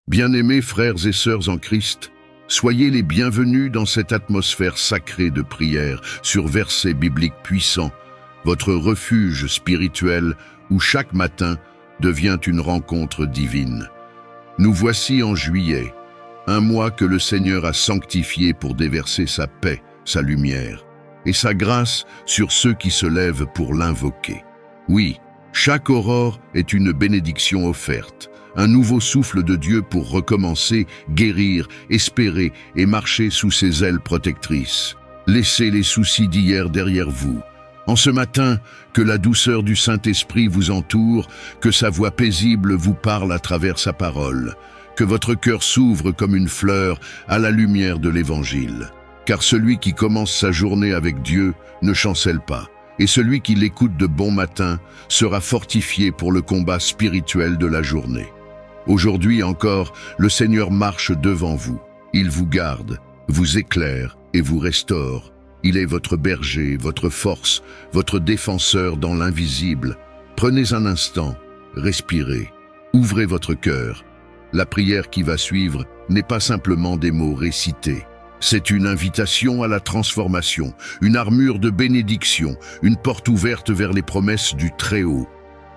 Bien-aimés frères et sœurs en Christ, soyez les bienvenus dans cette atmosphère sacrée de prière sur versets bibliques puissants, votre refuge spirituel où chaque matin devient une rencontre divine. Nous voici en juillet, un mois que le Seigneur a sanctifié pour déverser sa paix, sa lumière et sa grâce sur ceux qui se lèvent pour l'invoquer. Oui, chaque aurore est une bénédiction offerte, un nouveau souffle de Dieu pour recommencer, guérir, espérer et marcher sous ses ailes protectrices. Laissez les soucis d'hier derrière vous. En ce matin, que la douceur du Saint-Esprit vous entoure, que sa voix paisible vous parle à travers sa parole, que votre cœur s'ouvre comme une fleur à la lumière de l'Évangile. Car celui qui commence sa journée avec Dieu ne chancelle pas, et celui qui l'écoute de bon matin sera fortifié pour le combat spirituel de la journée. Aujourd'hui encore, le Seigneur marche devant vous. Il vous garde, vous éclaire et vous restaure. Il est votre berger, votre force, votre défenseur dans l'invisible. Prenez un instant, respirez, ouvrez votre cœur. La prière qui va suivre n'est pas simplement des mots récités. C'est une invitation à la transformation, une armure de bénédiction, une porte ouverte vers les promesses du Très-Haut.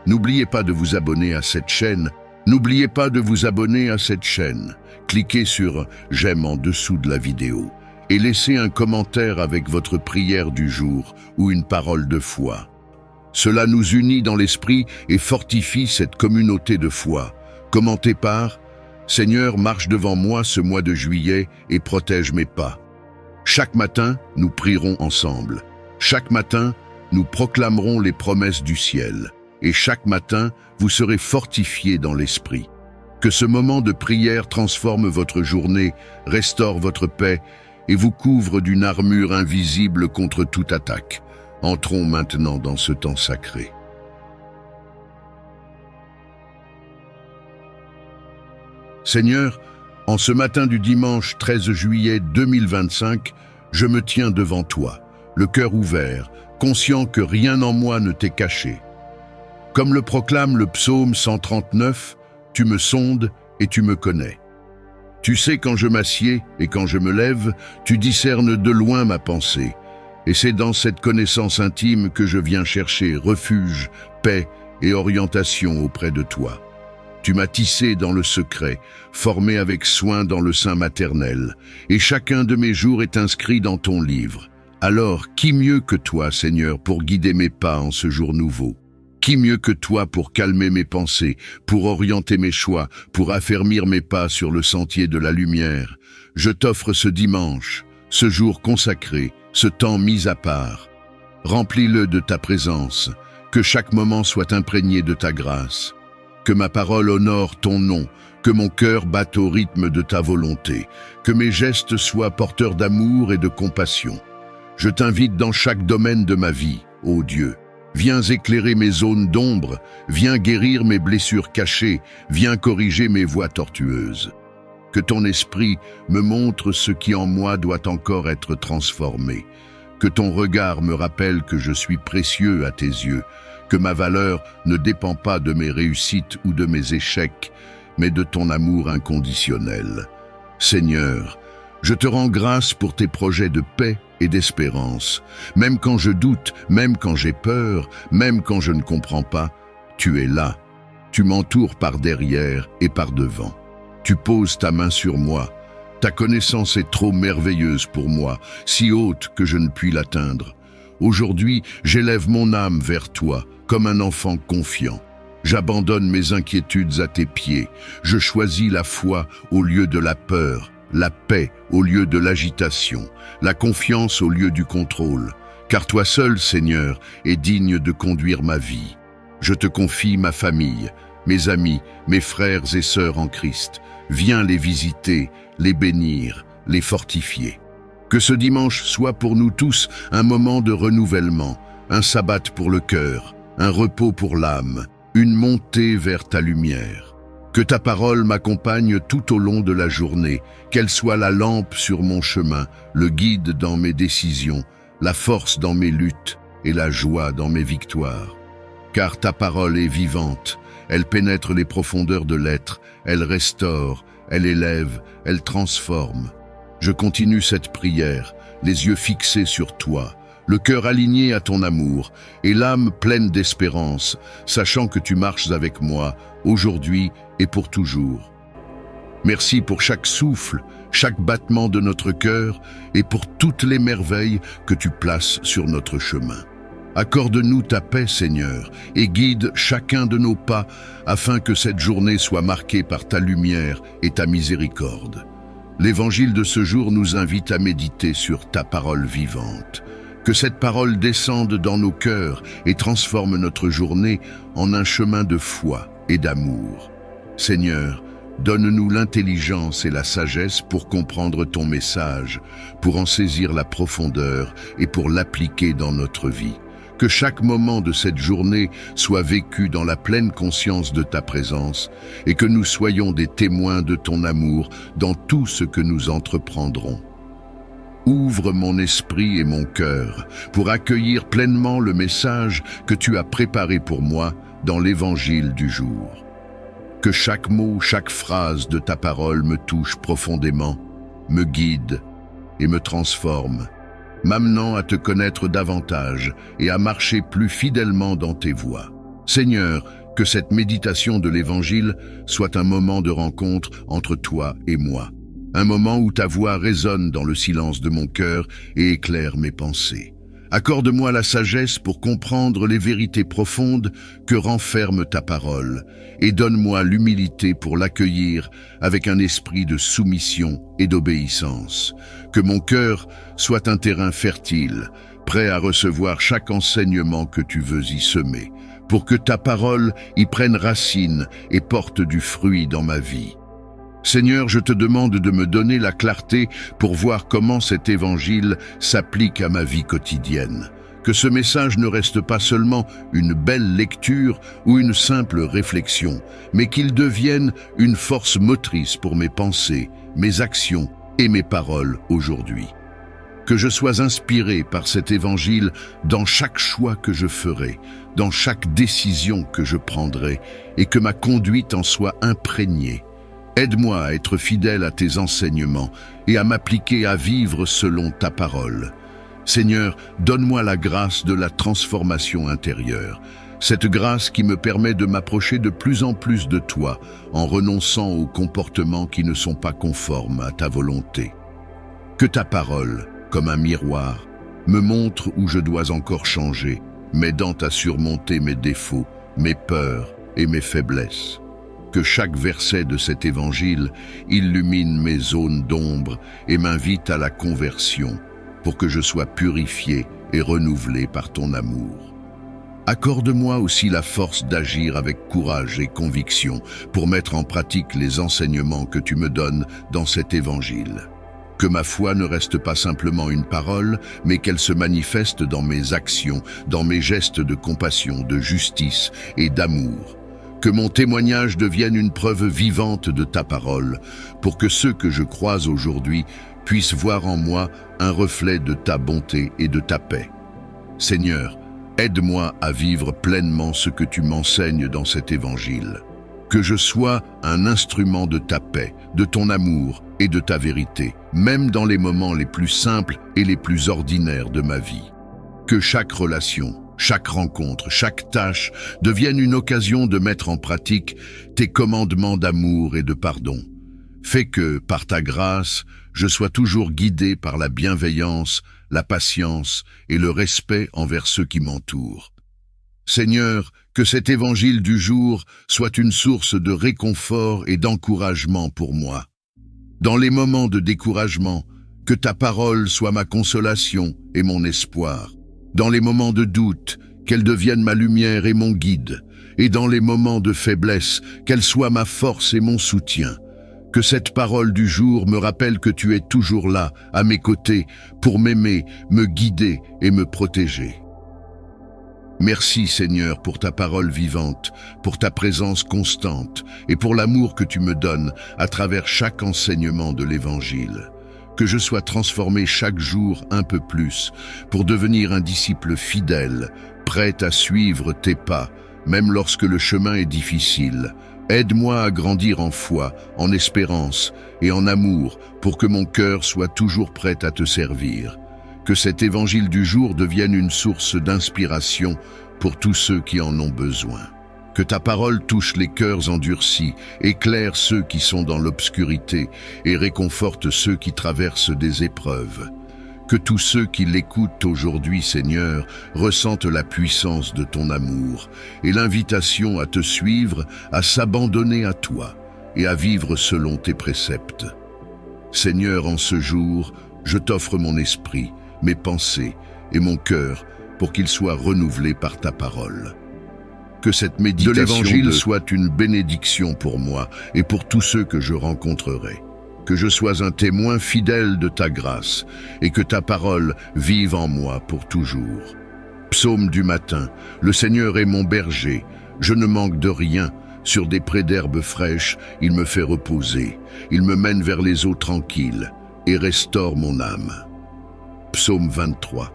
N'oubliez pas de vous abonner à cette chaîne. N'oubliez pas de vous abonner à cette chaîne. Cliquez sur « J'aime » en dessous de la vidéo et laissez un commentaire avec votre prière du jour ou une parole de foi. Cela nous unit dans l'esprit et fortifie cette communauté de foi. Commentez par « Seigneur, marche devant moi ce mois de juillet et protège mes pas ». Chaque matin, nous prierons ensemble. Chaque matin, nous proclamerons les promesses du ciel. Et chaque matin, vous serez fortifiés dans l'esprit. Que ce moment de prière transforme votre journée, restaure votre paix et vous couvre d'une armure invisible contre toute attaque. Entrons maintenant dans ce temps sacré. Seigneur, en ce matin du dimanche 13 juillet 2025, je me tiens devant toi, le cœur ouvert, conscient que rien en moi ne t'est caché. Comme le proclame le psaume 139, « Tu me sondes et tu me connais. Tu sais quand je m'assieds et quand je me lève, tu discernes de loin ma pensée. Et c'est dans cette connaissance intime que je viens chercher refuge, paix et orientation auprès de toi. Tu m'as tissé dans le secret, formé avec soin dans le sein maternel, et chacun de mes jours est inscrit dans ton livre. Alors, qui mieux que toi, Seigneur, pour guider mes pas en ce jour nouveau? Qui mieux que toi pour calmer mes pensées, pour orienter mes choix, pour affermir mes pas sur le sentier de la lumière? Je t'offre ce dimanche, ce jour consacré, ce temps mis à part. Remplis-le de ta présence, que chaque moment soit imprégné de ta grâce. Que ma parole honore ton nom, que mon cœur batte au rythme de ta volonté, que mes gestes soient porteurs d'amour et de compassion. Je t'invite dans chaque domaine de ma vie, ô Dieu. Viens éclairer mes zones d'ombre, viens guérir mes blessures cachées, viens corriger mes voies tortueuses. Que ton esprit me montre ce qui en moi doit encore être transformé. Que ton regard me rappelle que je suis précieux à tes yeux, que ma valeur ne dépend pas de mes réussites ou de mes échecs, mais de ton amour inconditionnel. Seigneur, je te rends grâce pour tes projets de paix et d'espérance. Même quand je doute, même quand j'ai peur, même quand je ne comprends pas, tu es là. Tu m'entoures par derrière et par devant. Tu poses ta main sur moi. Ta connaissance est trop merveilleuse pour moi, si haute que je ne puis l'atteindre. Aujourd'hui, j'élève mon âme vers toi, comme un enfant confiant. J'abandonne mes inquiétudes à tes pieds. Je choisis la foi au lieu de la peur, la paix au lieu de l'agitation, la confiance au lieu du contrôle. Car toi seul, Seigneur, es digne de conduire ma vie. Je te confie ma famille, mes amis, mes frères et sœurs en Christ. Viens les visiter, les bénir, les fortifier. Que ce dimanche soit pour nous tous un moment de renouvellement, un sabbat pour le cœur, un repos pour l'âme, une montée vers ta lumière. Que ta parole m'accompagne tout au long de la journée, qu'elle soit la lampe sur mon chemin, le guide dans mes décisions, la force dans mes luttes et la joie dans mes victoires. Car ta parole est vivante, elle pénètre les profondeurs de l'être, elle restaure, elle élève, elle transforme. Je continue cette prière, les yeux fixés sur toi, le cœur aligné à ton amour et l'âme pleine d'espérance, sachant que tu marches avec moi, aujourd'hui et pour toujours. Merci pour chaque souffle, chaque battement de notre cœur et pour toutes les merveilles que tu places sur notre chemin. Accorde-nous ta paix, Seigneur, et guide chacun de nos pas afin que cette journée soit marquée par ta lumière et ta miséricorde. L'Évangile de ce jour nous invite à méditer sur ta parole vivante. Que cette parole descende dans nos cœurs et transforme notre journée en un chemin de foi et d'amour. Seigneur, donne-nous l'intelligence et la sagesse pour comprendre ton message, pour en saisir la profondeur et pour l'appliquer dans notre vie. Que chaque moment de cette journée soit vécu dans la pleine conscience de ta présence et que nous soyons des témoins de ton amour dans tout ce que nous entreprendrons. Ouvre mon esprit et mon cœur pour accueillir pleinement le message que tu as préparé pour moi dans l'Évangile du jour. Que chaque mot, chaque phrase de ta parole me touche profondément, me guide et me transforme, m'amenant à te connaître davantage et à marcher plus fidèlement dans tes voies. Seigneur, que cette méditation de l'Évangile soit un moment de rencontre entre toi et moi, un moment où ta voix résonne dans le silence de mon cœur et éclaire mes pensées. Accorde-moi la sagesse pour comprendre les vérités profondes que renferme ta parole et donne-moi l'humilité pour l'accueillir avec un esprit de soumission et d'obéissance. Que mon cœur soit un terrain fertile, prêt à recevoir chaque enseignement que tu veux y semer, pour que ta parole y prenne racine et porte du fruit dans ma vie. Seigneur, je te demande de me donner la clarté pour voir comment cet évangile s'applique à ma vie quotidienne. Que ce message ne reste pas seulement une belle lecture ou une simple réflexion, mais qu'il devienne une force motrice pour mes pensées, mes actions et mes paroles aujourd'hui. Que je sois inspiré par cet évangile dans chaque choix que je ferai, dans chaque décision que je prendrai, et que ma conduite en soit imprégnée. Aide-moi à être fidèle à tes enseignements et à m'appliquer à vivre selon ta parole. Seigneur, donne-moi la grâce de la transformation intérieure, cette grâce qui me permet de m'approcher de plus en plus de toi en renonçant aux comportements qui ne sont pas conformes à ta volonté. Que ta parole, comme un miroir, me montre où je dois encore changer, m'aidant à surmonter mes défauts, mes peurs et mes faiblesses. Que chaque verset de cet évangile illumine mes zones d'ombre et m'invite à la conversion pour que je sois purifié et renouvelé par ton amour. Accorde-moi aussi la force d'agir avec courage et conviction pour mettre en pratique les enseignements que tu me donnes dans cet évangile. Que ma foi ne reste pas simplement une parole, mais qu'elle se manifeste dans mes actions, dans mes gestes de compassion, de justice et d'amour. Que mon témoignage devienne une preuve vivante de ta parole, pour que ceux que je croise aujourd'hui puissent voir en moi un reflet de ta bonté et de ta paix. Seigneur, aide-moi à vivre pleinement ce que tu m'enseignes dans cet évangile. Que je sois un instrument de ta paix, de ton amour et de ta vérité, même dans les moments les plus simples et les plus ordinaires de ma vie. Que chaque relation, chaque rencontre, chaque tâche devienne une occasion de mettre en pratique tes commandements d'amour et de pardon. Fais que, par ta grâce, je sois toujours guidé par la bienveillance, la patience et le respect envers ceux qui m'entourent. Seigneur, que cet évangile du jour soit une source de réconfort et d'encouragement pour moi. Dans les moments de découragement, que ta parole soit ma consolation et mon espoir. Dans les moments de doute, qu'elle devienne ma lumière et mon guide, et dans les moments de faiblesse, qu'elle soit ma force et mon soutien. Que cette parole du jour me rappelle que tu es toujours là, à mes côtés, pour m'aimer, me guider et me protéger. Merci Seigneur pour ta parole vivante, pour ta présence constante et pour l'amour que tu me donnes à travers chaque enseignement de l'Évangile. Que je sois transformé chaque jour un peu plus pour devenir un disciple fidèle, prêt à suivre tes pas, même lorsque le chemin est difficile, Aide-moi à grandir en foi, en espérance et en amour pour que mon cœur soit toujours prêt à te servir. Que cet évangile du jour devienne une source d'inspiration pour tous ceux qui en ont besoin. Que ta parole touche les cœurs endurcis, éclaire ceux qui sont dans l'obscurité et réconforte ceux qui traversent des épreuves. Que tous ceux qui l'écoutent aujourd'hui, Seigneur, ressentent la puissance de ton amour et l'invitation à te suivre, à s'abandonner à toi et à vivre selon tes préceptes. Seigneur, en ce jour, je t'offre mon esprit, mes pensées et mon cœur pour qu'ils soient renouvelés par ta parole. Que cette méditation de l'Évangile soit une bénédiction pour moi et pour tous ceux que je rencontrerai. Que je sois un témoin fidèle de ta grâce et que ta parole vive en moi pour toujours. Psaume du matin, le Seigneur est mon berger, je ne manque de rien. Sur des prés d'herbes fraîches, il me fait reposer. Il me mène vers les eaux tranquilles et restaure mon âme. Psaume 23.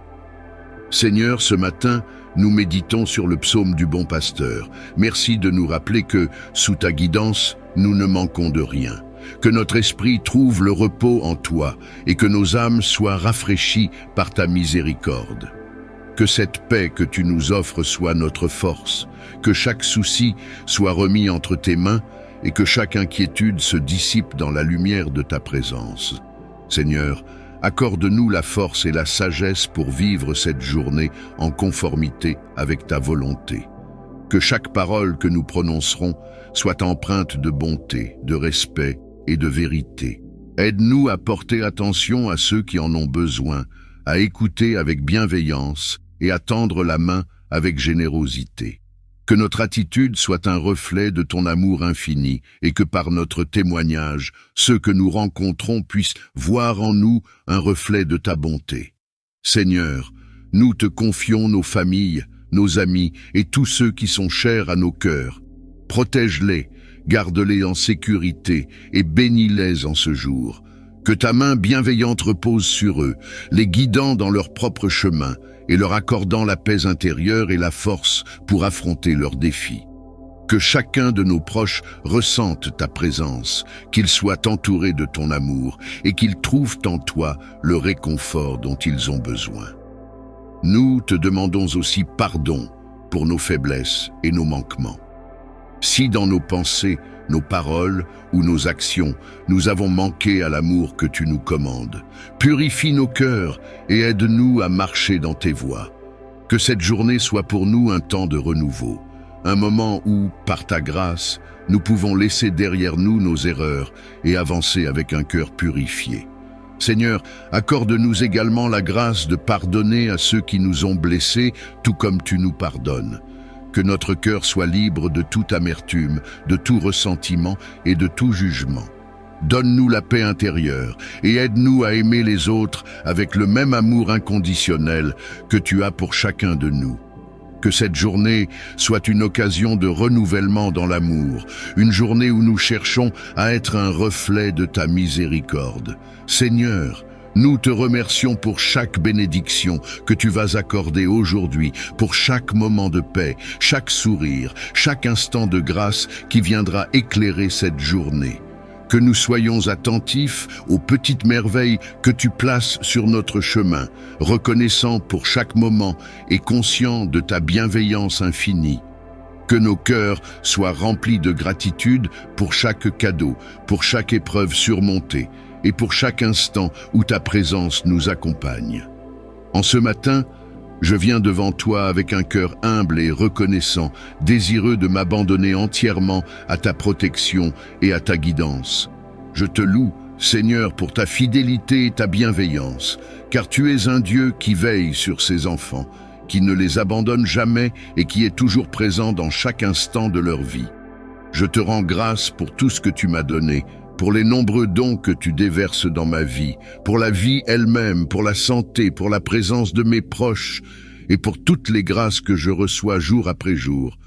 Seigneur, ce matin, nous méditons sur le psaume du bon pasteur. Merci de nous rappeler que, sous ta guidance, nous ne manquons de rien. Que notre esprit trouve le repos en toi et que nos âmes soient rafraîchies par ta miséricorde. Que cette paix que tu nous offres soit notre force, que chaque souci soit remis entre tes mains et que chaque inquiétude se dissipe dans la lumière de ta présence. Seigneur, accorde-nous la force et la sagesse pour vivre cette journée en conformité avec ta volonté. Que chaque parole que nous prononcerons soit empreinte de bonté, de respect et de vérité. Aide-nous à porter attention à ceux qui en ont besoin, à écouter avec bienveillance et à tendre la main avec générosité. Que notre attitude soit un reflet de ton amour infini et que par notre témoignage, ceux que nous rencontrons puissent voir en nous un reflet de ta bonté. Seigneur, nous te confions nos familles, nos amis et tous ceux qui sont chers à nos cœurs. Protège-les, garde-les en sécurité et bénis-les en ce jour. Que ta main bienveillante repose sur eux, les guidant dans leur propre chemin et leur accordant la paix intérieure et la force pour affronter leurs défis. Que chacun de nos proches ressente ta présence, qu'ils soient entourés de ton amour et qu'ils trouvent en toi le réconfort dont ils ont besoin. Nous te demandons aussi pardon pour nos faiblesses et nos manquements. Si dans nos pensées, nos paroles ou nos actions, nous avons manqué à l'amour que tu nous commandes, purifie nos cœurs et aide-nous à marcher dans tes voies. Que cette journée soit pour nous un temps de renouveau, un moment où, par ta grâce, nous pouvons laisser derrière nous nos erreurs et avancer avec un cœur purifié. Seigneur, accorde-nous également la grâce de pardonner à ceux qui nous ont blessés, tout comme tu nous pardonnes. Que notre cœur soit libre de toute amertume, de tout ressentiment et de tout jugement. Donne-nous la paix intérieure et aide-nous à aimer les autres avec le même amour inconditionnel que tu as pour chacun de nous. Que cette journée soit une occasion de renouvellement dans l'amour, une journée où nous cherchons à être un reflet de ta miséricorde. Seigneur, nous te remercions pour chaque bénédiction que tu vas accorder aujourd'hui, pour chaque moment de paix, chaque sourire, chaque instant de grâce qui viendra éclairer cette journée. Que nous soyons attentifs aux petites merveilles que tu places sur notre chemin, reconnaissants pour chaque moment et conscients de ta bienveillance infinie. Que nos cœurs soient remplis de gratitude pour chaque cadeau, pour chaque épreuve surmontée et pour chaque instant où ta présence nous accompagne. En ce matin, je viens devant toi avec un cœur humble et reconnaissant, désireux de m'abandonner entièrement à ta protection et à ta guidance. Je te loue, Seigneur, pour ta fidélité et ta bienveillance, car tu es un Dieu qui veille sur ses enfants, qui ne les abandonne jamais et qui est toujours présent dans chaque instant de leur vie. Je te rends grâce pour tout ce que tu m'as donné, pour les nombreux dons que tu déverses dans ma vie, pour la vie elle-même, pour la santé, pour la présence de mes proches et pour toutes les grâces que je reçois jour après jour.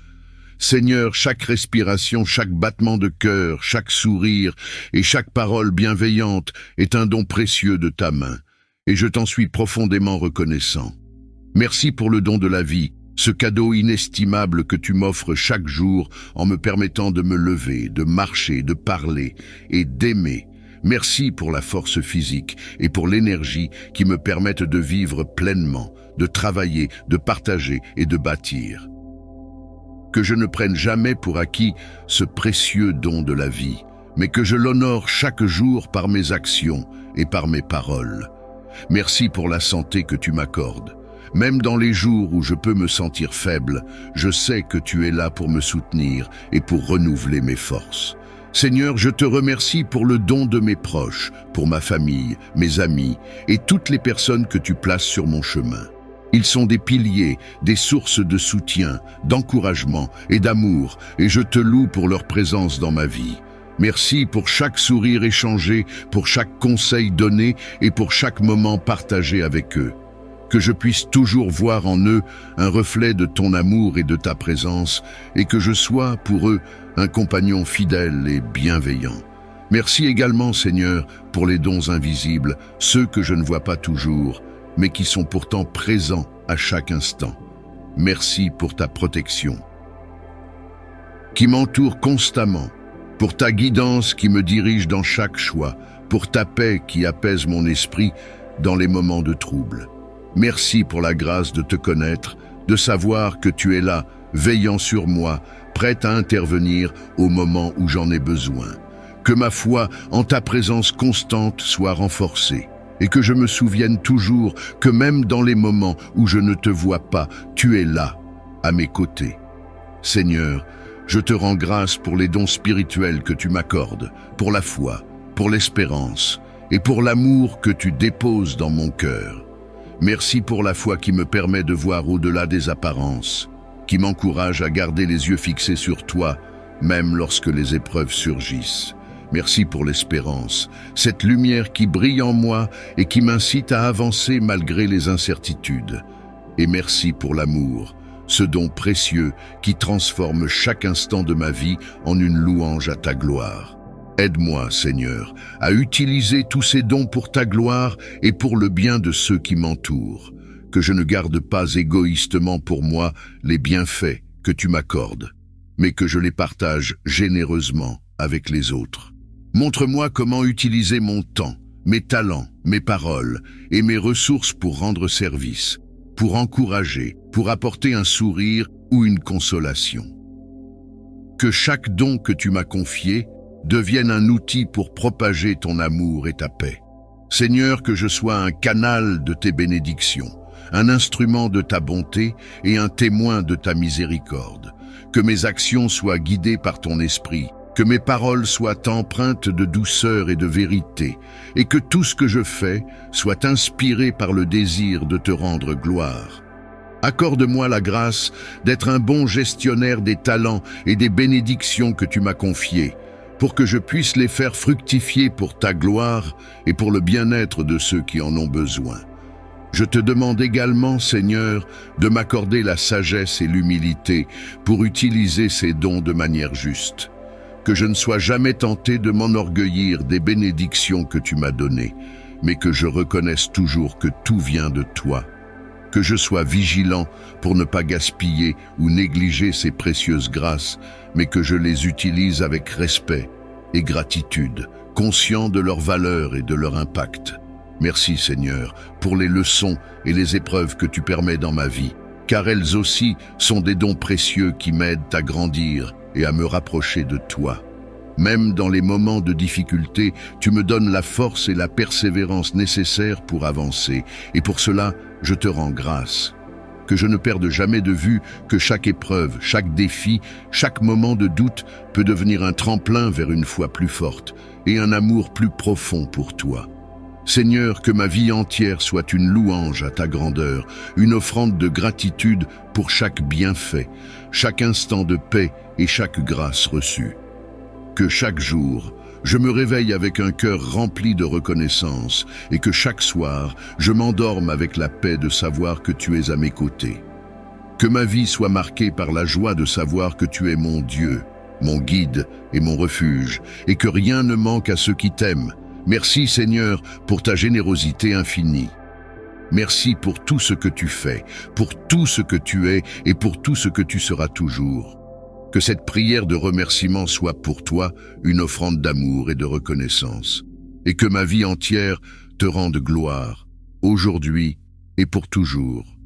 Seigneur, chaque respiration, chaque battement de cœur, chaque sourire et chaque parole bienveillante est un don précieux de ta main, et je t'en suis profondément reconnaissant. Merci pour le don de la vie, ce cadeau inestimable que tu m'offres chaque jour en me permettant de me lever, de marcher, de parler et d'aimer. Merci pour la force physique et pour l'énergie qui me permettent de vivre pleinement, de travailler, de partager et de bâtir. Que je ne prenne jamais pour acquis ce précieux don de la vie, mais que je l'honore chaque jour par mes actions et par mes paroles. Merci pour la santé que tu m'accordes. Même dans les jours où je peux me sentir faible, je sais que tu es là pour me soutenir et pour renouveler mes forces. Seigneur, je te remercie pour le don de mes proches, pour ma famille, mes amis et toutes les personnes que tu places sur mon chemin. Ils sont des piliers, des sources de soutien, d'encouragement et d'amour, et je te loue pour leur présence dans ma vie. Merci pour chaque sourire échangé, pour chaque conseil donné et pour chaque moment partagé avec eux. Que je puisse toujours voir en eux un reflet de ton amour et de ta présence, et que je sois pour eux un compagnon fidèle et bienveillant. Merci également, Seigneur, pour les dons invisibles, ceux que je ne vois pas toujours, mais qui sont pourtant présents à chaque instant. Merci pour ta protection, qui m'entoure constamment, pour ta guidance qui me dirige dans chaque choix, pour ta paix qui apaise mon esprit dans les moments de trouble. Merci pour la grâce de te connaître, de savoir que tu es là, veillant sur moi, prête à intervenir au moment où j'en ai besoin. Que ma foi en ta présence constante soit renforcée, et que je me souvienne toujours que même dans les moments où je ne te vois pas, tu es là, à mes côtés. Seigneur, je te rends grâce pour les dons spirituels que tu m'accordes, pour la foi, pour l'espérance, et pour l'amour que tu déposes dans mon cœur. Merci pour la foi qui me permet de voir au-delà des apparences, qui m'encourage à garder les yeux fixés sur toi, même lorsque les épreuves surgissent. Merci pour l'espérance, cette lumière qui brille en moi et qui m'incite à avancer malgré les incertitudes. Et merci pour l'amour, ce don précieux qui transforme chaque instant de ma vie en une louange à ta gloire. Aide-moi, Seigneur, à utiliser tous ces dons pour ta gloire et pour le bien de ceux qui m'entourent. Que je ne garde pas égoïstement pour moi les bienfaits que tu m'accordes, mais que je les partage généreusement avec les autres. Montre-moi comment utiliser mon temps, mes talents, mes paroles et mes ressources pour rendre service, pour encourager, pour apporter un sourire ou une consolation. Que chaque don que tu m'as confié devienne un outil pour propager ton amour et ta paix. Seigneur, que je sois un canal de tes bénédictions, un instrument de ta bonté et un témoin de ta miséricorde. Que mes actions soient guidées par ton esprit, que mes paroles soient empreintes de douceur et de vérité, et que tout ce que je fais soit inspiré par le désir de te rendre gloire. Accorde-moi la grâce d'être un bon gestionnaire des talents et des bénédictions que tu m'as confiés, pour que je puisse les faire fructifier pour ta gloire et pour le bien-être de ceux qui en ont besoin. Je te demande également, Seigneur, de m'accorder la sagesse et l'humilité pour utiliser ces dons de manière juste. Que je ne sois jamais tenté de m'enorgueillir des bénédictions que tu m'as données, mais que je reconnaisse toujours que tout vient de toi. Que je sois vigilant pour ne pas gaspiller ou négliger ces précieuses grâces, mais que je les utilise avec respect et gratitude, conscient de leur valeur et de leur impact. Merci Seigneur pour les leçons et les épreuves que tu permets dans ma vie, car elles aussi sont des dons précieux qui m'aident à grandir et à me rapprocher de toi. Même dans les moments de difficulté, tu me donnes la force et la persévérance nécessaires pour avancer, et pour cela, je te rends grâce. Que je ne perde jamais de vue que chaque épreuve, chaque défi, chaque moment de doute peut devenir un tremplin vers une foi plus forte et un amour plus profond pour toi. Seigneur, que ma vie entière soit une louange à ta grandeur, une offrande de gratitude pour chaque bienfait, chaque instant de paix et chaque grâce reçue. Que chaque jour, je me réveille avec un cœur rempli de reconnaissance et que chaque soir, je m'endorme avec la paix de savoir que tu es à mes côtés. Que ma vie soit marquée par la joie de savoir que tu es mon Dieu, mon guide et mon refuge, et que rien ne manque à ceux qui t'aiment. Merci Seigneur pour ta générosité infinie. Merci pour tout ce que tu fais, pour tout ce que tu es et pour tout ce que tu seras toujours. Que cette prière de remerciement soit pour toi une offrande d'amour et de reconnaissance, et que ma vie entière te rende gloire, aujourd'hui et pour toujours.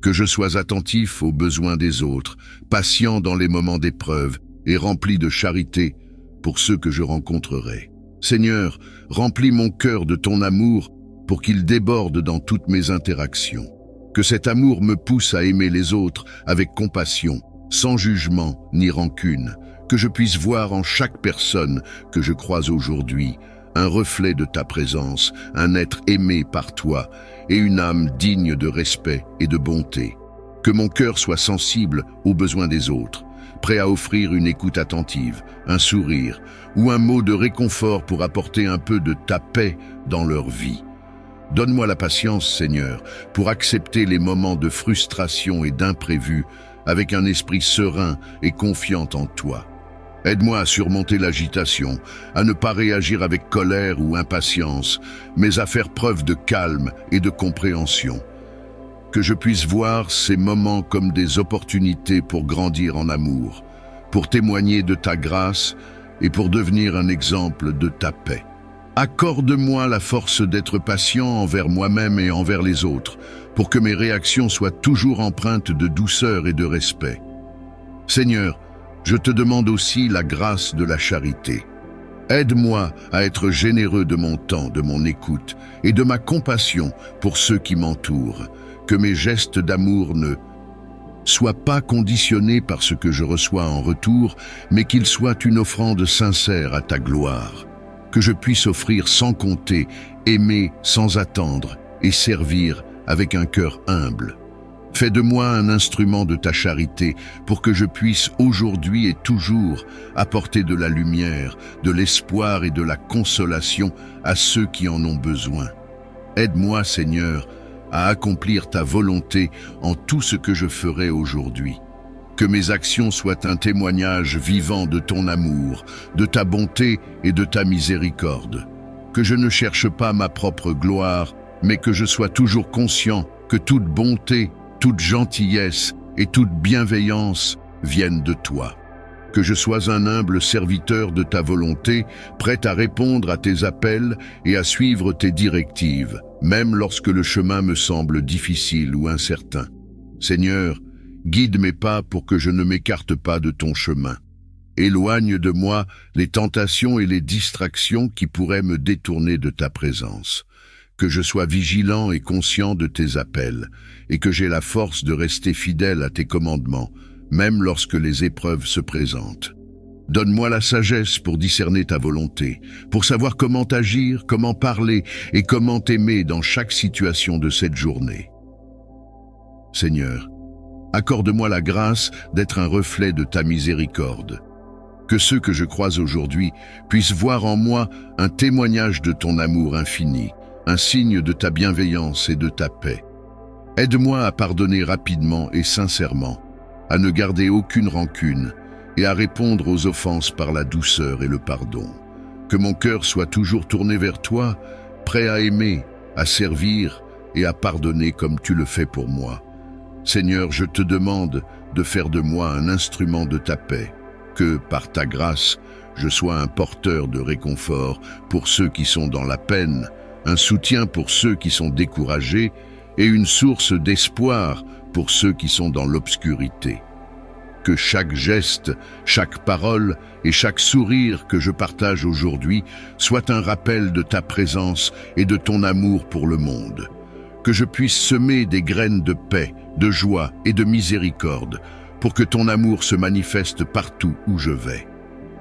Que je sois attentif aux besoins des autres, patient dans les moments d'épreuve et rempli de charité pour ceux que je rencontrerai. Seigneur, remplis mon cœur de ton amour pour qu'il déborde dans toutes mes interactions. Que cet amour me pousse à aimer les autres avec compassion, sans jugement ni rancune. Que je puisse voir en chaque personne que je croise aujourd'hui un reflet de ta présence, un être aimé par toi et une âme digne de respect et de bonté. Que mon cœur soit sensible aux besoins des autres, prêt à offrir une écoute attentive, un sourire ou un mot de réconfort pour apporter un peu de ta paix dans leur vie. Donne-moi la patience, Seigneur, pour accepter les moments de frustration et d'imprévu avec un esprit serein et confiant en toi. Aide-moi à surmonter l'agitation, à ne pas réagir avec colère ou impatience, mais à faire preuve de calme et de compréhension. Que je puisse voir ces moments comme des opportunités pour grandir en amour, pour témoigner de ta grâce et pour devenir un exemple de ta paix. Accorde-moi la force d'être patient envers moi-même et envers les autres, pour que mes réactions soient toujours empreintes de douceur et de respect. Seigneur, je te demande aussi la grâce de la charité. Aide-moi à être généreux de mon temps, de mon écoute et de ma compassion pour ceux qui m'entourent. Que mes gestes d'amour ne soient pas conditionnés par ce que je reçois en retour, mais qu'ils soient une offrande sincère à ta gloire. Que je puisse offrir sans compter, aimer sans attendre et servir avec un cœur humble. Fais de moi un instrument de ta charité pour que je puisse aujourd'hui et toujours apporter de la lumière, de l'espoir et de la consolation à ceux qui en ont besoin. Aide-moi, Seigneur, à accomplir ta volonté en tout ce que je ferai aujourd'hui. Que mes actions soient un témoignage vivant de ton amour, de ta bonté et de ta miséricorde. Que je ne cherche pas ma propre gloire, mais que je sois toujours conscient que toute bonté, toute gentillesse et toute bienveillance viennent de toi. Que je sois un humble serviteur de ta volonté, prêt à répondre à tes appels et à suivre tes directives, même lorsque le chemin me semble difficile ou incertain. Seigneur, guide mes pas pour que je ne m'écarte pas de ton chemin. Éloigne de moi les tentations et les distractions qui pourraient me détourner de ta présence. Que je sois vigilant et conscient de tes appels, et que j'ai la force de rester fidèle à tes commandements, même lorsque les épreuves se présentent. Donne-moi la sagesse pour discerner ta volonté, pour savoir comment agir, comment parler et comment t'aimer dans chaque situation de cette journée. Seigneur, accorde-moi la grâce d'être un reflet de ta miséricorde. Que ceux que je croise aujourd'hui puissent voir en moi un témoignage de ton amour infini, un signe de ta bienveillance et de ta paix. Aide-moi à pardonner rapidement et sincèrement, à ne garder aucune rancune et à répondre aux offenses par la douceur et le pardon. Que mon cœur soit toujours tourné vers toi, prêt à aimer, à servir et à pardonner comme tu le fais pour moi. Seigneur, je te demande de faire de moi un instrument de ta paix, que, par ta grâce, je sois un porteur de réconfort pour ceux qui sont dans la peine, un soutien pour ceux qui sont découragés et une source d'espoir pour ceux qui sont dans l'obscurité. Que chaque geste, chaque parole et chaque sourire que je partage aujourd'hui soit un rappel de ta présence et de ton amour pour le monde. Que je puisse semer des graines de paix, de joie et de miséricorde pour que ton amour se manifeste partout où je vais.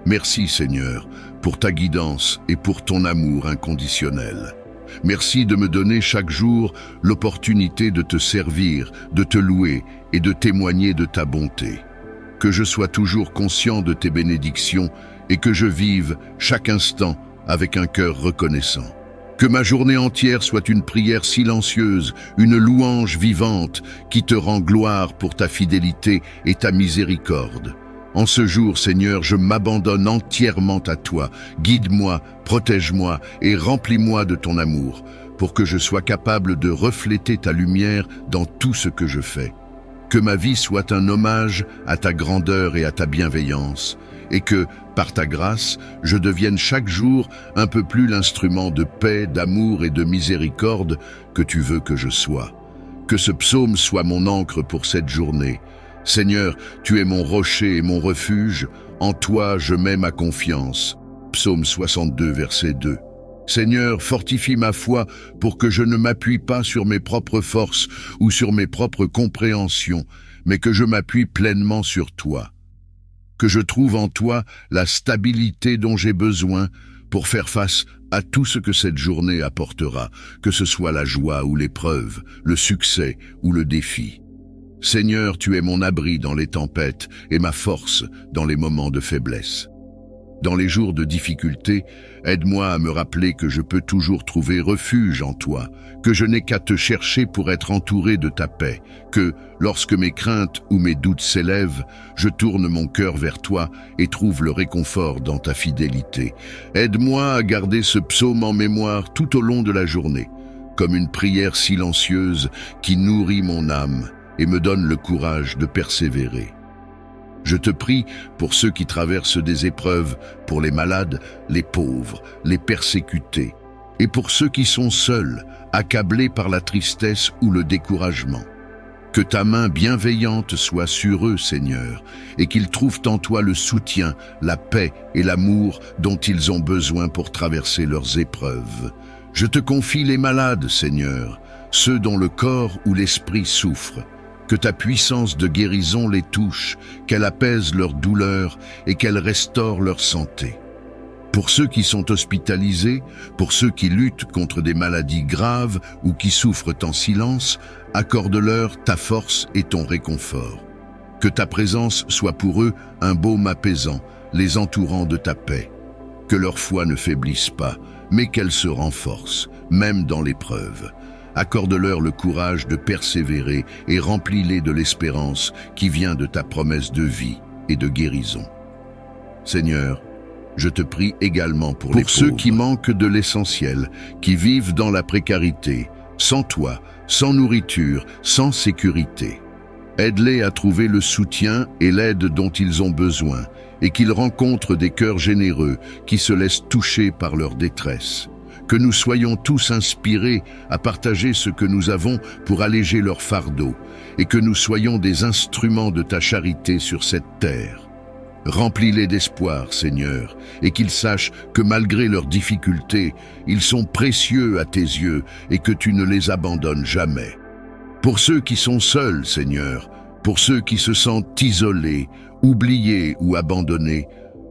Merci Seigneur pour ta guidance et pour ton amour inconditionnel. Merci de me donner chaque jour l'opportunité de te servir, de te louer et de témoigner de ta bonté. Que je sois toujours conscient de tes bénédictions et que je vive chaque instant avec un cœur reconnaissant. Que ma journée entière soit une prière silencieuse, une louange vivante qui te rend gloire pour ta fidélité et ta miséricorde. En ce jour, Seigneur, je m'abandonne entièrement à toi. Guide-moi, protège-moi et remplis-moi de ton amour, pour que je sois capable de refléter ta lumière dans tout ce que je fais. Que ma vie soit un hommage à ta grandeur et à ta bienveillance, et que, par ta grâce, je devienne chaque jour un peu plus l'instrument de paix, d'amour et de miséricorde que tu veux que je sois. Que ce psaume soit mon ancre pour cette journée. Seigneur, tu es mon rocher et mon refuge, en toi je mets ma confiance. Psaume 62, verset 2. Seigneur, fortifie ma foi pour que je ne m'appuie pas sur mes propres forces ou sur mes propres compréhensions, mais que je m'appuie pleinement sur toi. Que je trouve en toi la stabilité dont j'ai besoin pour faire face à tout ce que cette journée apportera, que ce soit la joie ou l'épreuve, le succès ou le défi. Seigneur, tu es mon abri dans les tempêtes et ma force dans les moments de faiblesse. Dans les jours de difficulté, aide-moi à me rappeler que je peux toujours trouver refuge en toi, que je n'ai qu'à te chercher pour être entouré de ta paix, que, lorsque mes craintes ou mes doutes s'élèvent, je tourne mon cœur vers toi et trouve le réconfort dans ta fidélité. Aide-moi à garder ce psaume en mémoire tout au long de la journée, comme une prière silencieuse qui nourrit mon âme et me donne le courage de persévérer. Je te prie pour ceux qui traversent des épreuves, pour les malades, les pauvres, les persécutés, et pour ceux qui sont seuls, accablés par la tristesse ou le découragement. Que ta main bienveillante soit sur eux, Seigneur, et qu'ils trouvent en toi le soutien, la paix et l'amour dont ils ont besoin pour traverser leurs épreuves. Je te confie les malades, Seigneur, ceux dont le corps ou l'esprit souffrent. Que ta puissance de guérison les touche, qu'elle apaise leur douleur et qu'elle restaure leur santé. Pour ceux qui sont hospitalisés, pour ceux qui luttent contre des maladies graves ou qui souffrent en silence, accorde-leur ta force et ton réconfort. Que ta présence soit pour eux un baume apaisant, les entourant de ta paix. Que leur foi ne faiblisse pas, mais qu'elle se renforce, même dans l'épreuve. Accorde-leur le courage de persévérer et remplis-les de l'espérance qui vient de ta promesse de vie et de guérison. Seigneur, je te prie également pour ceux qui manquent de l'essentiel, qui vivent dans la précarité, sans toi, sans nourriture, sans sécurité. Aide-les à trouver le soutien et l'aide dont ils ont besoin, et qu'ils rencontrent des cœurs généreux qui se laissent toucher par leur détresse. Que nous soyons tous inspirés à partager ce que nous avons pour alléger leur fardeau, et que nous soyons des instruments de ta charité sur cette terre. Remplis-les d'espoir, Seigneur, et qu'ils sachent que malgré leurs difficultés, ils sont précieux à tes yeux et que tu ne les abandonnes jamais. Pour ceux qui sont seuls, Seigneur, pour ceux qui se sentent isolés, oubliés ou abandonnés,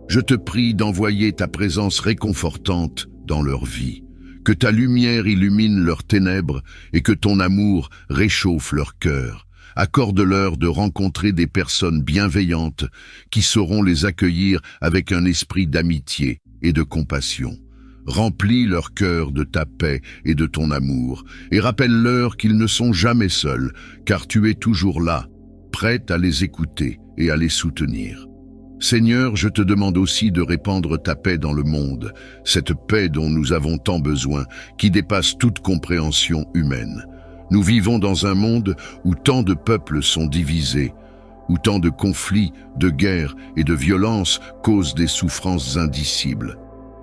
je te prie d'envoyer ta présence réconfortante dans leur vie. Que ta lumière illumine leurs ténèbres et que ton amour réchauffe leur cœur. Accorde-leur de rencontrer des personnes bienveillantes qui sauront les accueillir avec un esprit d'amitié et de compassion. Remplis leur cœur de ta paix et de ton amour et rappelle-leur qu'ils ne sont jamais seuls, car tu es toujours là, prête à les écouter et à les soutenir. Seigneur, je te demande aussi de répandre ta paix dans le monde, cette paix dont nous avons tant besoin, qui dépasse toute compréhension humaine. Nous vivons dans un monde où tant de peuples sont divisés, où tant de conflits, de guerres et de violences causent des souffrances indicibles.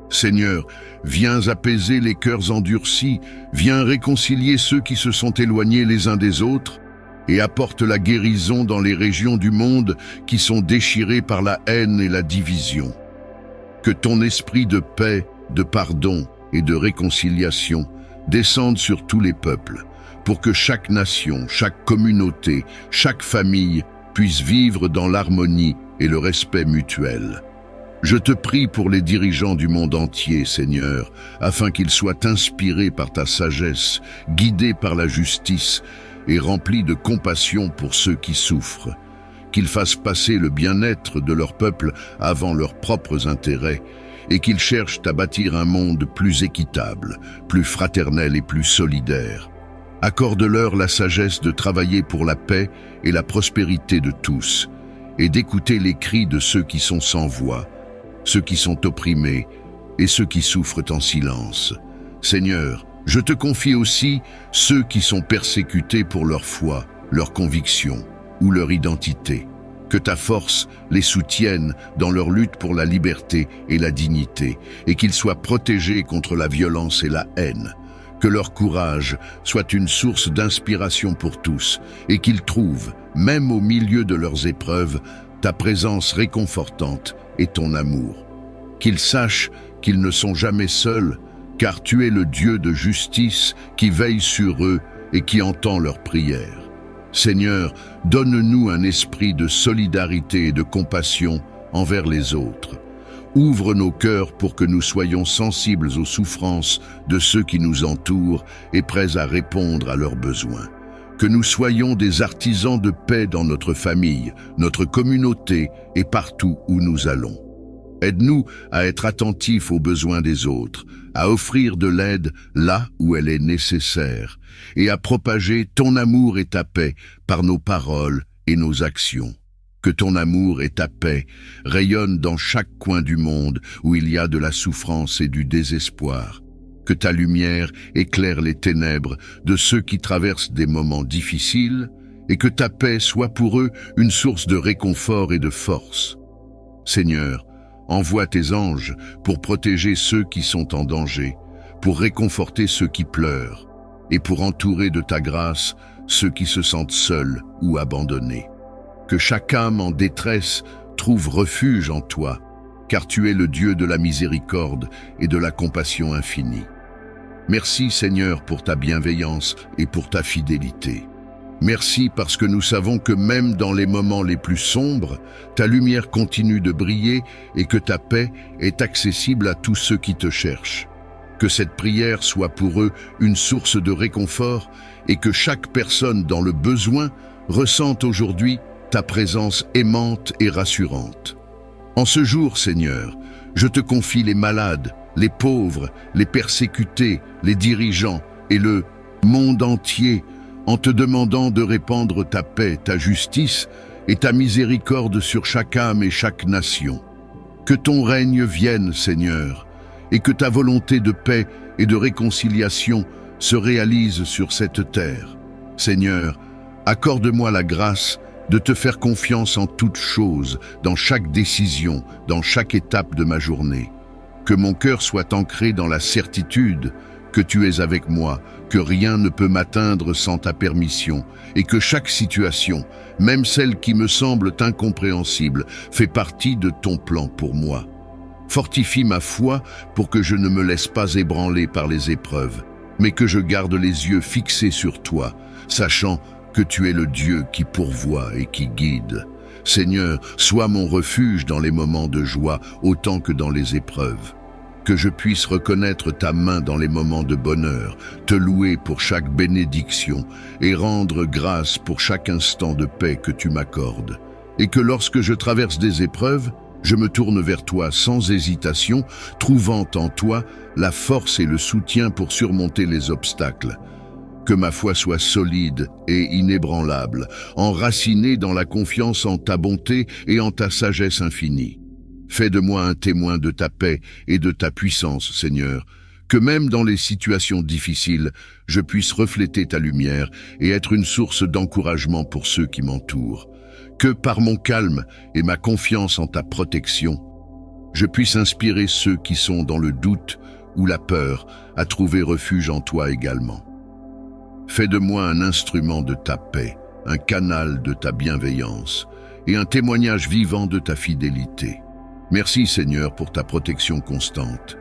Seigneur, viens apaiser les cœurs endurcis, viens réconcilier ceux qui se sont éloignés les uns des autres, et apporte la guérison dans les régions du monde qui sont déchirées par la haine et la division. Que ton esprit de paix, de pardon et de réconciliation descende sur tous les peuples, pour que chaque nation, chaque communauté, chaque famille puisse vivre dans l'harmonie et le respect mutuel. Je te prie pour les dirigeants du monde entier, Seigneur, afin qu'ils soient inspirés par ta sagesse, guidés par la justice, et remplis de compassion pour ceux qui souffrent, qu'ils fassent passer le bien-être de leur peuple avant leurs propres intérêts, et qu'ils cherchent à bâtir un monde plus équitable, plus fraternel et plus solidaire. Accorde-leur la sagesse de travailler pour la paix et la prospérité de tous, et d'écouter les cris de ceux qui sont sans voix, ceux qui sont opprimés et ceux qui souffrent en silence. Seigneur, Je te confie aussi ceux qui sont persécutés pour leur foi, leur conviction ou leur identité. Que ta force les soutienne dans leur lutte pour la liberté et la dignité, et qu'ils soient protégés contre la violence et la haine. Que leur courage soit une source d'inspiration pour tous, et qu'ils trouvent, même au milieu de leurs épreuves, ta présence réconfortante et ton amour. Qu'ils sachent qu'ils ne sont jamais seuls, car tu es le Dieu de justice qui veille sur eux et qui entend leurs prières. Seigneur, donne-nous un esprit de solidarité et de compassion envers les autres. Ouvre nos cœurs pour que nous soyons sensibles aux souffrances de ceux qui nous entourent et prêts à répondre à leurs besoins. Que nous soyons des artisans de paix dans notre famille, notre communauté et partout où nous allons. Aide-nous à être attentifs aux besoins des autres, à offrir de l'aide là où elle est nécessaire et à propager ton amour et ta paix par nos paroles et nos actions. Que ton amour et ta paix rayonnent dans chaque coin du monde où il y a de la souffrance et du désespoir. Que ta lumière éclaire les ténèbres de ceux qui traversent des moments difficiles et que ta paix soit pour eux une source de réconfort et de force. Seigneur, envoie tes anges pour protéger ceux qui sont en danger, pour réconforter ceux qui pleurent et pour entourer de ta grâce ceux qui se sentent seuls ou abandonnés. Que chaque âme en détresse trouve refuge en toi, car tu es le Dieu de la miséricorde et de la compassion infinie. Merci Seigneur pour ta bienveillance et pour ta fidélité. Merci parce que nous savons que même dans les moments les plus sombres, ta lumière continue de briller et que ta paix est accessible à tous ceux qui te cherchent. Que cette prière soit pour eux une source de réconfort et que chaque personne dans le besoin ressente aujourd'hui ta présence aimante et rassurante. En ce jour, Seigneur, je te confie les malades, les pauvres, les persécutés, les dirigeants et le monde entier en te demandant de répandre ta paix, ta justice et ta miséricorde sur chaque âme et chaque nation. Que ton règne vienne, Seigneur, et que ta volonté de paix et de réconciliation se réalise sur cette terre. Seigneur, accorde-moi la grâce de te faire confiance en toutes choses, dans chaque décision, dans chaque étape de ma journée. Que mon cœur soit ancré dans la certitude que tu es avec moi, que rien ne peut m'atteindre sans ta permission, et que chaque situation, même celle qui me semble incompréhensible, fait partie de ton plan pour moi. Fortifie ma foi pour que je ne me laisse pas ébranler par les épreuves, mais que je garde les yeux fixés sur toi, sachant que tu es le Dieu qui pourvoit et qui guide. Seigneur, sois mon refuge dans les moments de joie autant que dans les épreuves. Que je puisse reconnaître ta main dans les moments de bonheur, te louer pour chaque bénédiction et rendre grâce pour chaque instant de paix que tu m'accordes. Et que lorsque je traverse des épreuves, je me tourne vers toi sans hésitation, trouvant en toi la force et le soutien pour surmonter les obstacles. Que ma foi soit solide et inébranlable, enracinée dans la confiance en ta bonté et en ta sagesse infinie. Fais de moi un témoin de ta paix et de ta puissance, Seigneur, que même dans les situations difficiles, je puisse refléter ta lumière et être une source d'encouragement pour ceux qui m'entourent. Que par mon calme et ma confiance en ta protection, je puisse inspirer ceux qui sont dans le doute ou la peur à trouver refuge en toi également. Fais de moi un instrument de ta paix, un canal de ta bienveillance et un témoignage vivant de ta fidélité. Merci Seigneur pour ta protection constante.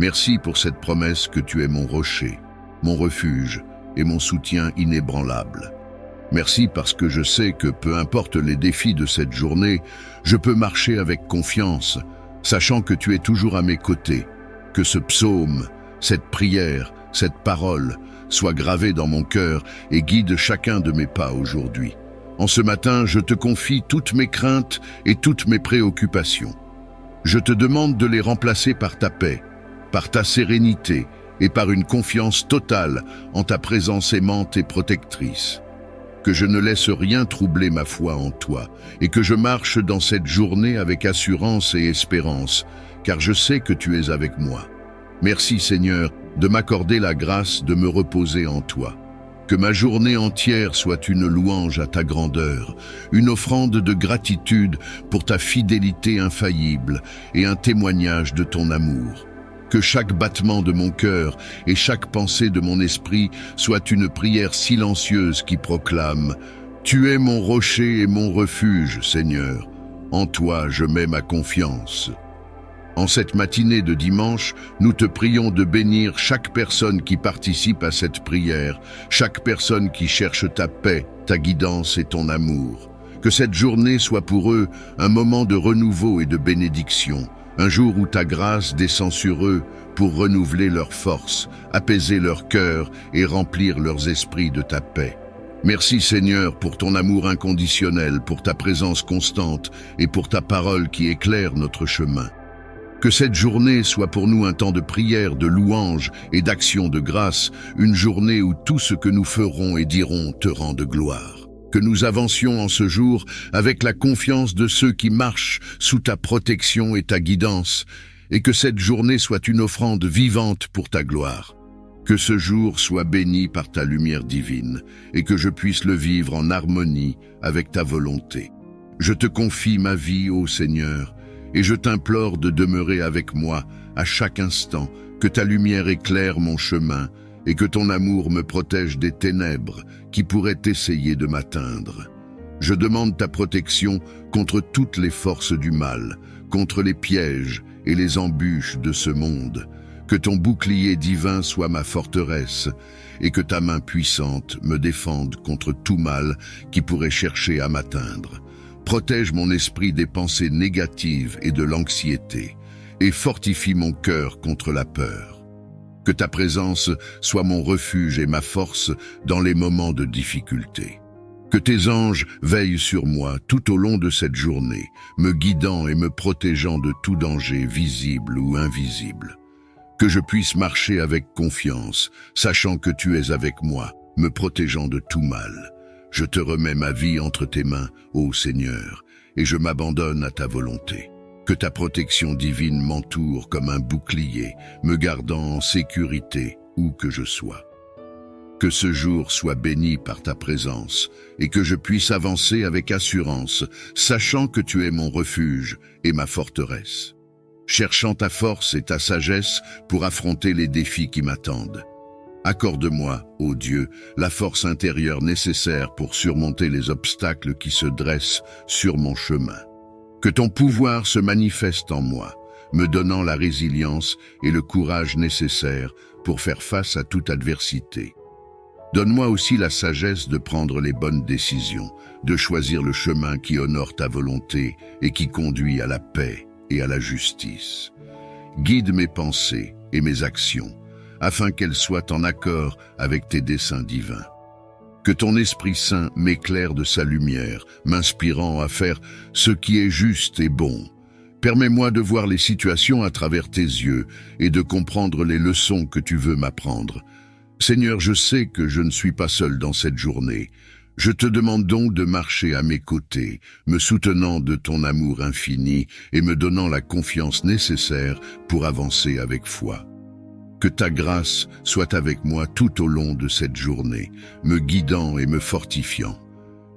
Merci pour cette promesse que tu es mon rocher, mon refuge et mon soutien inébranlable. Merci parce que je sais que peu importe les défis de cette journée, je peux marcher avec confiance, sachant que tu es toujours à mes côtés, que ce psaume, cette prière, cette parole soit gravée dans mon cœur et guide chacun de mes pas aujourd'hui. En ce matin, je te confie toutes mes craintes et toutes mes préoccupations. Je te demande de les remplacer par ta paix, par ta sérénité et par une confiance totale en ta présence aimante et protectrice. Que je ne laisse rien troubler ma foi en toi et que je marche dans cette journée avec assurance et espérance, car je sais que tu es avec moi. Merci Seigneur de m'accorder la grâce de me reposer en toi. Que ma journée entière soit une louange à ta grandeur, une offrande de gratitude pour ta fidélité infaillible et un témoignage de ton amour. Que chaque battement de mon cœur et chaque pensée de mon esprit soit une prière silencieuse qui proclame « Tu es mon rocher et mon refuge, Seigneur. En toi je mets ma confiance. » En cette matinée de dimanche, nous te prions de bénir chaque personne qui participe à cette prière, chaque personne qui cherche ta paix, ta guidance et ton amour. Que cette journée soit pour eux un moment de renouveau et de bénédiction, un jour où ta grâce descend sur eux pour renouveler leurs forces, apaiser leur cœur et remplir leurs esprits de ta paix. Merci Seigneur pour ton amour inconditionnel, pour ta présence constante et pour ta parole qui éclaire notre chemin. Que cette journée soit pour nous un temps de prière, de louange et d'action de grâce, une journée où tout ce que nous ferons et dirons te rend de gloire. Que nous avancions en ce jour avec la confiance de ceux qui marchent sous ta protection et ta guidance, et que cette journée soit une offrande vivante pour ta gloire. Que ce jour soit béni par ta lumière divine, et que je puisse le vivre en harmonie avec ta volonté. Je te confie ma vie, ô Seigneur, et je t'implore de demeurer avec moi à chaque instant, que ta lumière éclaire mon chemin et que ton amour me protège des ténèbres qui pourraient essayer de m'atteindre. Je demande ta protection contre toutes les forces du mal, contre les pièges et les embûches de ce monde. Que ton bouclier divin soit ma forteresse et que ta main puissante me défende contre tout mal qui pourrait chercher à m'atteindre. Protège mon esprit des pensées négatives et de l'anxiété, et fortifie mon cœur contre la peur. Que ta présence soit mon refuge et ma force dans les moments de difficulté. Que tes anges veillent sur moi tout au long de cette journée, me guidant et me protégeant de tout danger visible ou invisible. Que je puisse marcher avec confiance, sachant que tu es avec moi, me protégeant de tout mal. Je te remets ma vie entre tes mains, ô Seigneur, et je m'abandonne à ta volonté. Que ta protection divine m'entoure comme un bouclier, me gardant en sécurité où que je sois. Que ce jour soit béni par ta présence, et que je puisse avancer avec assurance, sachant que tu es mon refuge et ma forteresse. Cherchant ta force et ta sagesse pour affronter les défis qui m'attendent. Accorde-moi, ô Dieu, la force intérieure nécessaire pour surmonter les obstacles qui se dressent sur mon chemin. Que ton pouvoir se manifeste en moi, me donnant la résilience et le courage nécessaires pour faire face à toute adversité. Donne-moi aussi la sagesse de prendre les bonnes décisions, de choisir le chemin qui honore ta volonté et qui conduit à la paix et à la justice. Guide mes pensées et mes actions, afin qu'elles soient en accord avec tes desseins divins. Que ton Esprit Saint m'éclaire de sa lumière, m'inspirant à faire ce qui est juste et bon. Permets-moi de voir les situations à travers tes yeux et de comprendre les leçons que tu veux m'apprendre. Seigneur, je sais que je ne suis pas seul dans cette journée. Je te demande donc de marcher à mes côtés, me soutenant de ton amour infini et me donnant la confiance nécessaire pour avancer avec foi. Que ta grâce soit avec moi tout au long de cette journée, me guidant et me fortifiant.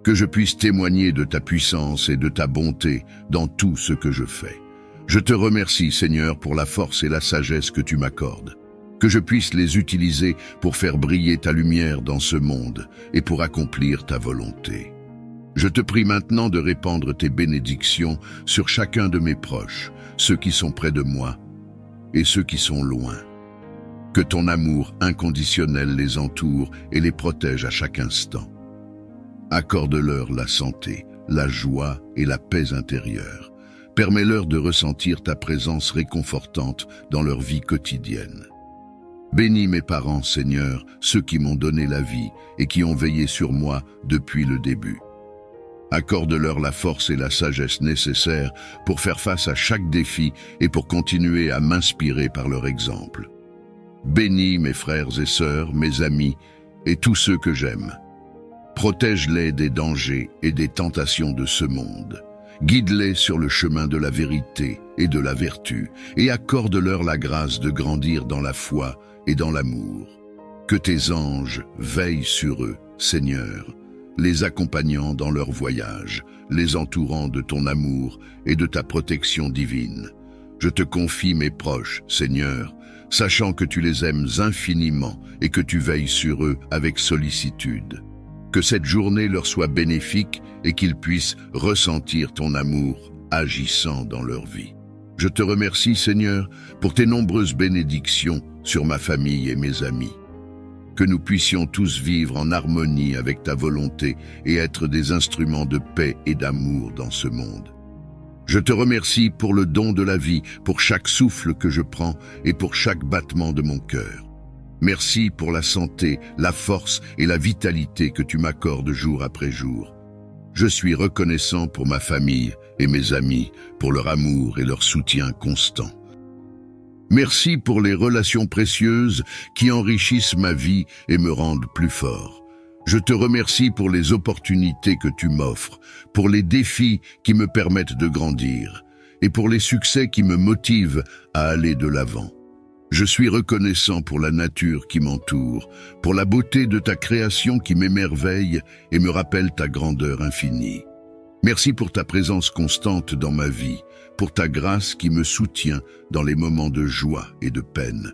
Que je puisse témoigner de ta puissance et de ta bonté dans tout ce que je fais. Je te remercie, Seigneur, pour la force et la sagesse que tu m'accordes. Que je puisse les utiliser pour faire briller ta lumière dans ce monde et pour accomplir ta volonté. Je te prie maintenant de répandre tes bénédictions sur chacun de mes proches, ceux qui sont près de moi et ceux qui sont loin. Que ton amour inconditionnel les entoure et les protège à chaque instant. Accorde-leur la santé, la joie et la paix intérieure. Permets-leur de ressentir ta présence réconfortante dans leur vie quotidienne. Bénis mes parents, Seigneur, ceux qui m'ont donné la vie et qui ont veillé sur moi depuis le début. Accorde-leur la force et la sagesse nécessaires pour faire face à chaque défi et pour continuer à m'inspirer par leur exemple. Bénis mes frères et sœurs, mes amis et tous ceux que j'aime. Protège-les des dangers et des tentations de ce monde. Guide-les sur le chemin de la vérité et de la vertu, et accorde-leur la grâce de grandir dans la foi et dans l'amour. Que tes anges veillent sur eux, Seigneur, les accompagnant dans leur voyage, les entourant de ton amour et de ta protection divine. Je te confie mes proches, Seigneur, sachant que tu les aimes infiniment et que tu veilles sur eux avec sollicitude. Que cette journée leur soit bénéfique et qu'ils puissent ressentir ton amour agissant dans leur vie. Je te remercie, Seigneur, pour tes nombreuses bénédictions sur ma famille et mes amis. Que nous puissions tous vivre en harmonie avec ta volonté et être des instruments de paix et d'amour dans ce monde. Je te remercie pour le don de la vie, pour chaque souffle que je prends et pour chaque battement de mon cœur. Merci pour la santé, la force et la vitalité que tu m'accordes jour après jour. Je suis reconnaissant pour ma famille et mes amis, pour leur amour et leur soutien constant. Merci pour les relations précieuses qui enrichissent ma vie et me rendent plus fort. Je te remercie pour les opportunités que tu m'offres, pour les défis qui me permettent de grandir et pour les succès qui me motivent à aller de l'avant. Je suis reconnaissant pour la nature qui m'entoure, pour la beauté de ta création qui m'émerveille et me rappelle ta grandeur infinie. Merci pour ta présence constante dans ma vie, pour ta grâce qui me soutient dans les moments de joie et de peine.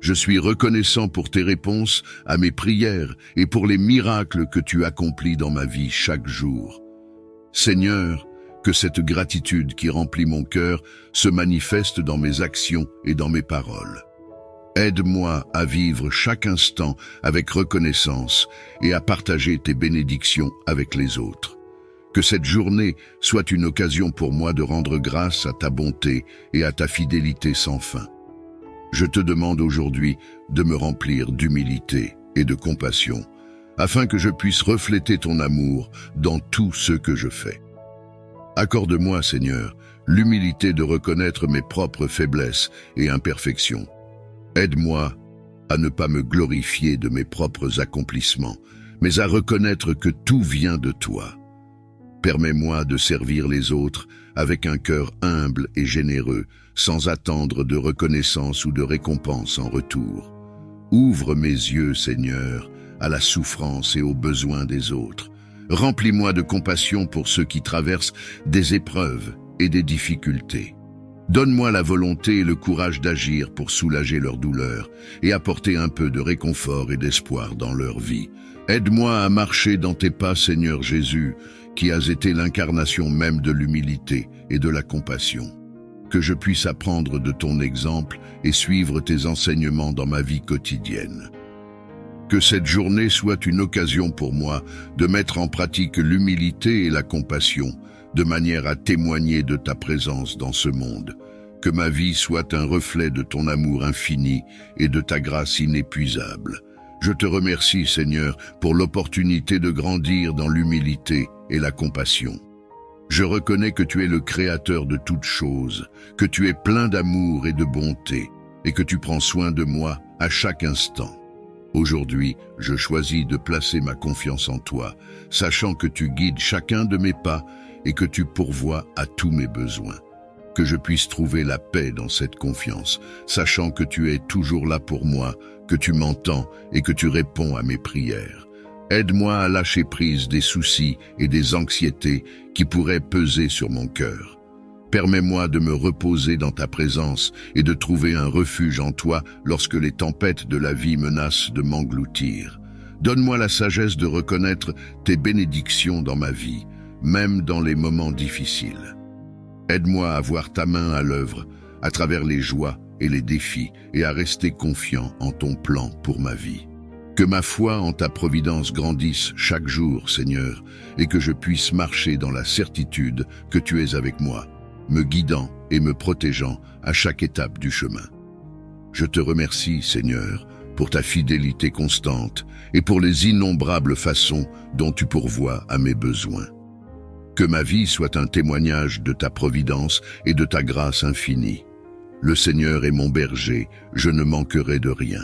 Je suis reconnaissant pour tes réponses à mes prières et pour les miracles que tu accomplis dans ma vie chaque jour. Seigneur, que cette gratitude qui remplit mon cœur se manifeste dans mes actions et dans mes paroles. Aide-moi à vivre chaque instant avec reconnaissance et à partager tes bénédictions avec les autres. Que cette journée soit une occasion pour moi de rendre grâce à ta bonté et à ta fidélité sans fin. Je te demande aujourd'hui de me remplir d'humilité et de compassion, afin que je puisse refléter ton amour dans tout ce que je fais. Accorde-moi, Seigneur, l'humilité de reconnaître mes propres faiblesses et imperfections. Aide-moi à ne pas me glorifier de mes propres accomplissements, mais à reconnaître que tout vient de toi. Permets-moi de servir les autres avec un cœur humble et généreux, sans attendre de reconnaissance ou de récompense en retour. Ouvre mes yeux, Seigneur, à la souffrance et aux besoins des autres. Remplis-moi de compassion pour ceux qui traversent des épreuves et des difficultés. Donne-moi la volonté et le courage d'agir pour soulager leur douleur et apporter un peu de réconfort et d'espoir dans leur vie. Aide-moi à marcher dans tes pas, Seigneur Jésus, qui as été l'incarnation même de l'humilité et de la compassion. Que je puisse apprendre de ton exemple et suivre tes enseignements dans ma vie quotidienne. Que cette journée soit une occasion pour moi de mettre en pratique l'humilité et la compassion, de manière à témoigner de ta présence dans ce monde. Que ma vie soit un reflet de ton amour infini et de ta grâce inépuisable. Je te remercie, Seigneur, pour l'opportunité de grandir dans l'humilité et la compassion. Je reconnais que tu es le créateur de toutes choses, que tu es plein d'amour et de bonté, et que tu prends soin de moi à chaque instant. Aujourd'hui, je choisis de placer ma confiance en toi, sachant que tu guides chacun de mes pas et que tu pourvois à tous mes besoins. Que je puisse trouver la paix dans cette confiance, sachant que tu es toujours là pour moi, que tu m'entends et que tu réponds à mes prières. Aide-moi à lâcher prise des soucis et des anxiétés qui pourraient peser sur mon cœur. Permets-moi de me reposer dans ta présence et de trouver un refuge en toi lorsque les tempêtes de la vie menacent de m'engloutir. Donne-moi la sagesse de reconnaître tes bénédictions dans ma vie, même dans les moments difficiles. Aide-moi à voir ta main à l'œuvre, à travers les joies et les défis, et à rester confiant en ton plan pour ma vie. Que ma foi en ta providence grandisse chaque jour, Seigneur, et que je puisse marcher dans la certitude que tu es avec moi, me guidant et me protégeant à chaque étape du chemin. Je te remercie, Seigneur, pour ta fidélité constante et pour les innombrables façons dont tu pourvois à mes besoins. Que ma vie soit un témoignage de ta providence et de ta grâce infinie. Le Seigneur est mon berger, je ne manquerai de rien.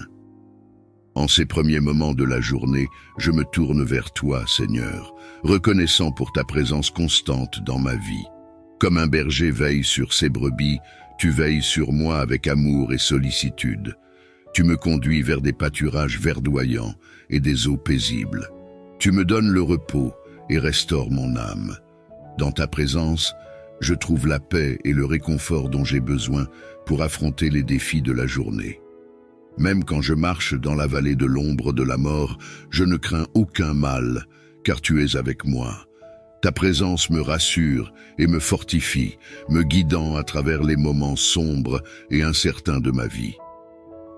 En ces premiers moments de la journée, je me tourne vers toi, Seigneur, reconnaissant pour ta présence constante dans ma vie. Comme un berger veille sur ses brebis, tu veilles sur moi avec amour et sollicitude. Tu me conduis vers des pâturages verdoyants et des eaux paisibles. Tu me donnes le repos et restaures mon âme. Dans ta présence, je trouve la paix et le réconfort dont j'ai besoin pour affronter les défis de la journée. Même quand je marche dans la vallée de l'ombre de la mort, je ne crains aucun mal, car tu es avec moi. Ta présence me rassure et me fortifie, me guidant à travers les moments sombres et incertains de ma vie.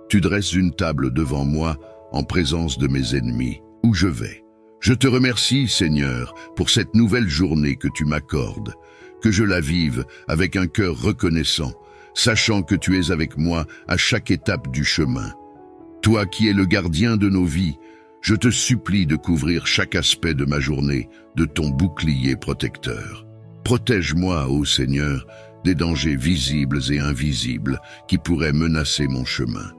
Tu dresses une table devant moi en présence de mes ennemis. Où je vais? Je te remercie, Seigneur, pour cette nouvelle journée que tu m'accordes, que je la vive avec un cœur reconnaissant, sachant que tu es avec moi à chaque étape du chemin. Toi qui es le gardien de nos vies, je te supplie de couvrir chaque aspect de ma journée de ton bouclier protecteur. Protège-moi, ô Seigneur, des dangers visibles et invisibles qui pourraient menacer mon chemin.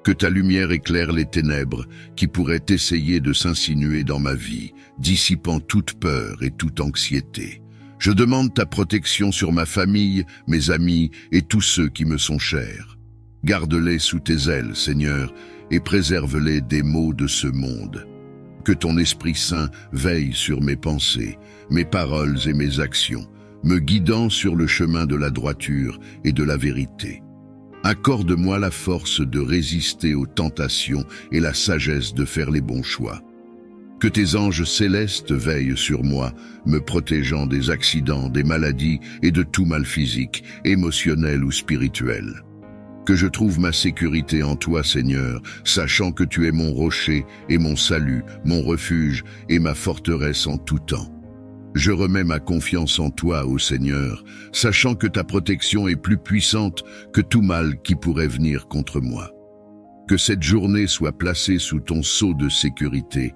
Que ta lumière éclaire les ténèbres qui pourraient essayer de s'insinuer dans ma vie, dissipant toute peur et toute anxiété. Je demande ta protection sur ma famille, mes amis et tous ceux qui me sont chers. Garde-les sous tes ailes, Seigneur, et préserve-les des maux de ce monde. Que ton Esprit Saint veille sur mes pensées, mes paroles et mes actions, me guidant sur le chemin de la droiture et de la vérité. Accorde-moi la force de résister aux tentations et la sagesse de faire les bons choix. Que tes anges célestes veillent sur moi, me protégeant des accidents, des maladies et de tout mal physique, émotionnel ou spirituel. Que je trouve ma sécurité en toi, Seigneur, sachant que tu es mon rocher et mon salut, mon refuge et ma forteresse en tout temps. Je remets ma confiance en toi, ô Seigneur, sachant que ta protection est plus puissante que tout mal qui pourrait venir contre moi. Que cette journée soit placée sous ton sceau de sécurité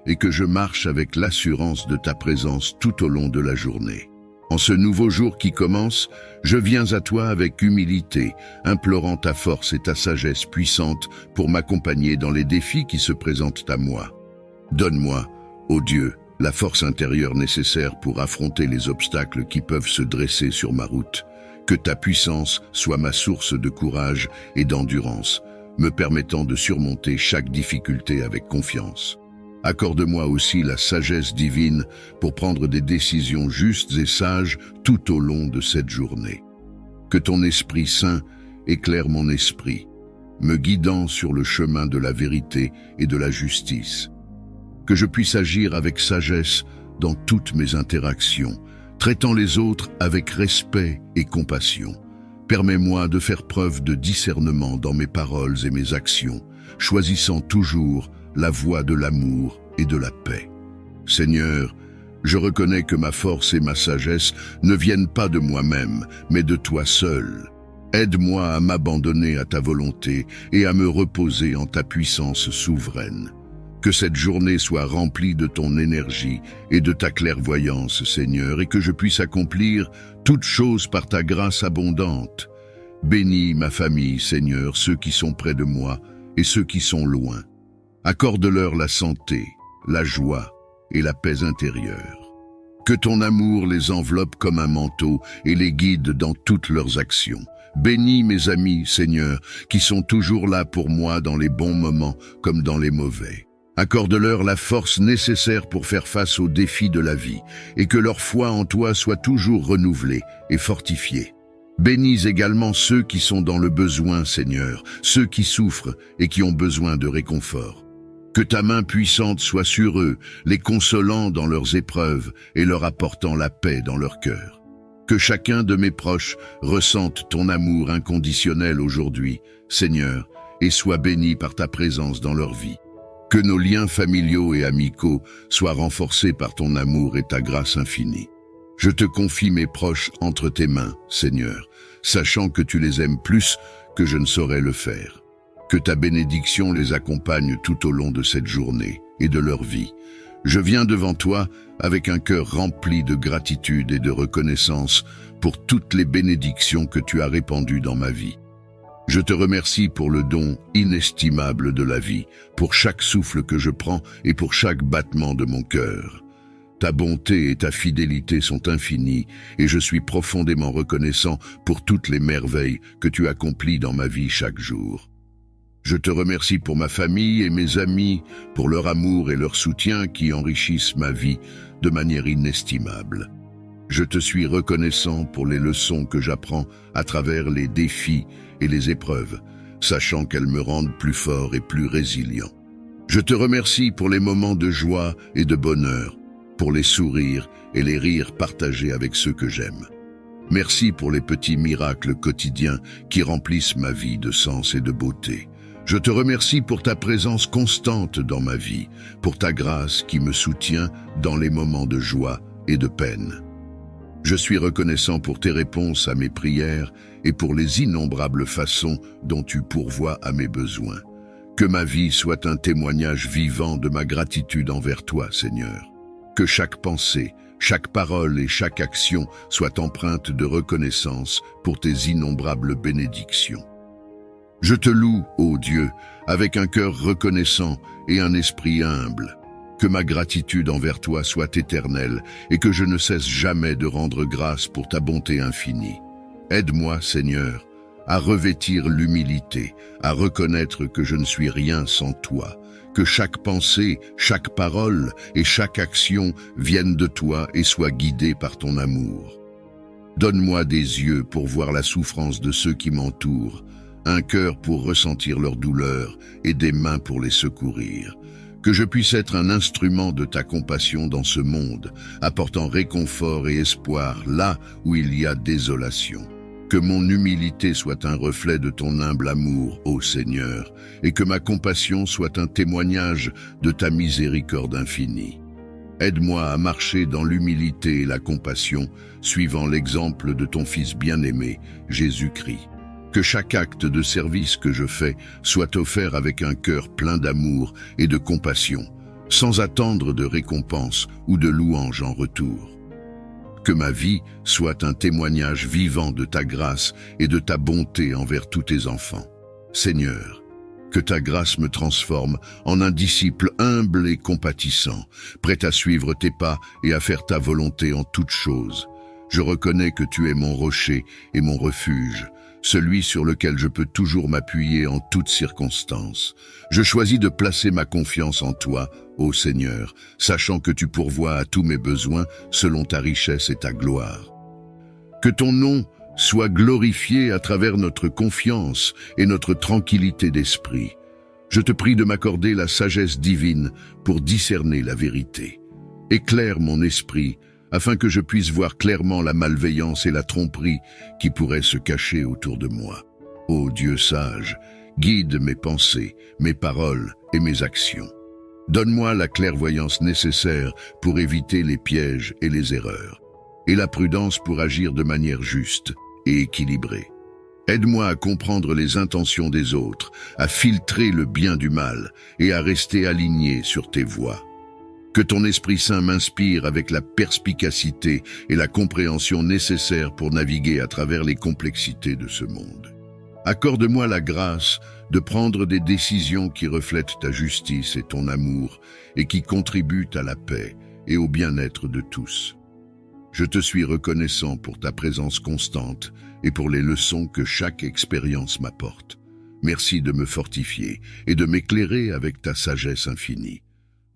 et que je marche avec l'assurance de ta présence tout au long de la journée. En ce nouveau jour qui commence, je viens à toi avec humilité, implorant ta force et ta sagesse puissante pour m'accompagner dans les défis qui se présentent à moi. Donne-moi, ô Dieu, la force intérieure nécessaire pour affronter les obstacles qui peuvent se dresser sur ma route. Que ta puissance soit ma source de courage et d'endurance, me permettant de surmonter chaque difficulté avec confiance. Accorde-moi aussi la sagesse divine pour prendre des décisions justes et sages tout au long de cette journée. Que ton Esprit Saint éclaire mon esprit, me guidant sur le chemin de la vérité et de la justice. Que je puisse agir avec sagesse dans toutes mes interactions, traitant les autres avec respect et compassion. Permets-moi de faire preuve de discernement dans mes paroles et mes actions, choisissant toujours la voie de l'amour et de la paix. Seigneur, je reconnais que ma force et ma sagesse ne viennent pas de moi-même, mais de toi seul. Aide-moi à m'abandonner à ta volonté et à me reposer en ta puissance souveraine. Que cette journée soit remplie de ton énergie et de ta clairvoyance, Seigneur, et que je puisse accomplir toutes choses par ta grâce abondante. Bénis ma famille, Seigneur, ceux qui sont près de moi et ceux qui sont loin. Accorde-leur la santé, la joie et la paix intérieure. Que ton amour les enveloppe comme un manteau et les guide dans toutes leurs actions. Bénis mes amis, Seigneur, qui sont toujours là pour moi dans les bons moments comme dans les mauvais. Accorde-leur la force nécessaire pour faire face aux défis de la vie et que leur foi en toi soit toujours renouvelée et fortifiée. Bénis également ceux qui sont dans le besoin, Seigneur, ceux qui souffrent et qui ont besoin de réconfort. Que ta main puissante soit sur eux, les consolant dans leurs épreuves et leur apportant la paix dans leur cœur. Que chacun de mes proches ressente ton amour inconditionnel aujourd'hui, Seigneur, et soit béni par ta présence dans leur vie. Que nos liens familiaux et amicaux soient renforcés par ton amour et ta grâce infinie. Je te confie mes proches entre tes mains, Seigneur, sachant que tu les aimes plus que je ne saurais le faire. Que ta bénédiction les accompagne tout au long de cette journée et de leur vie. Je viens devant toi avec un cœur rempli de gratitude et de reconnaissance pour toutes les bénédictions que tu as répandues dans ma vie. Je te remercie pour le don inestimable de la vie, pour chaque souffle que je prends et pour chaque battement de mon cœur. Ta bonté et ta fidélité sont infinies et je suis profondément reconnaissant pour toutes les merveilles que tu accomplis dans ma vie chaque jour. Je te remercie pour ma famille et mes amis, pour leur amour et leur soutien qui enrichissent ma vie de manière inestimable. Je te suis reconnaissant pour les leçons que j'apprends à travers les défis et les épreuves, sachant qu'elles me rendent plus fort et plus résilient. Je te remercie pour les moments de joie et de bonheur, pour les sourires et les rires partagés avec ceux que j'aime. Merci pour les petits miracles quotidiens qui remplissent ma vie de sens et de beauté. Je te remercie pour ta présence constante dans ma vie, pour ta grâce qui me soutient dans les moments de joie et de peine. Je suis reconnaissant pour tes réponses à mes prières et pour les innombrables façons dont tu pourvois à mes besoins. Que ma vie soit un témoignage vivant de ma gratitude envers toi, Seigneur. Que chaque pensée, chaque parole et chaque action soient empreintes de reconnaissance pour tes innombrables bénédictions. Je te loue, ô Dieu, avec un cœur reconnaissant et un esprit humble. Que ma gratitude envers toi soit éternelle et que je ne cesse jamais de rendre grâce pour ta bonté infinie. Aide-moi, Seigneur, à revêtir l'humilité, à reconnaître que je ne suis rien sans toi, que chaque pensée, chaque parole et chaque action viennent de toi et soient guidées par ton amour. Donne-moi des yeux pour voir la souffrance de ceux qui m'entourent, un cœur pour ressentir leur douleur et des mains pour les secourir. Que je puisse être un instrument de ta compassion dans ce monde, apportant réconfort et espoir là où il y a désolation. Que mon humilité soit un reflet de ton humble amour, ô Seigneur, et que ma compassion soit un témoignage de ta miséricorde infinie. Aide-moi à marcher dans l'humilité et la compassion, suivant l'exemple de ton Fils bien-aimé, Jésus-Christ. Que chaque acte de service que je fais soit offert avec un cœur plein d'amour et de compassion, sans attendre de récompense ou de louange en retour. Que ma vie soit un témoignage vivant de ta grâce et de ta bonté envers tous tes enfants. Seigneur, que ta grâce me transforme en un disciple humble et compatissant, prêt à suivre tes pas et à faire ta volonté en toutes choses. Je reconnais que tu es mon rocher et mon refuge, celui sur lequel je peux toujours m'appuyer en toutes circonstances. Je choisis de placer ma confiance en toi, ô Seigneur, sachant que tu pourvois à tous mes besoins selon ta richesse et ta gloire. Que ton nom soit glorifié à travers notre confiance et notre tranquillité d'esprit. Je te prie de m'accorder la sagesse divine pour discerner la vérité. Éclaire mon esprit, afin que je puisse voir clairement la malveillance et la tromperie qui pourraient se cacher autour de moi. Ô Dieu sage, guide mes pensées, mes paroles et mes actions. Donne-moi la clairvoyance nécessaire pour éviter les pièges et les erreurs, et la prudence pour agir de manière juste et équilibrée. Aide-moi à comprendre les intentions des autres, à filtrer le bien du mal et à rester aligné sur tes voies. Que ton Esprit Saint m'inspire avec la perspicacité et la compréhension nécessaires pour naviguer à travers les complexités de ce monde. Accorde-moi la grâce de prendre des décisions qui reflètent ta justice et ton amour et qui contribuent à la paix et au bien-être de tous. Je te suis reconnaissant pour ta présence constante et pour les leçons que chaque expérience m'apporte. Merci de me fortifier et de m'éclairer avec ta sagesse infinie.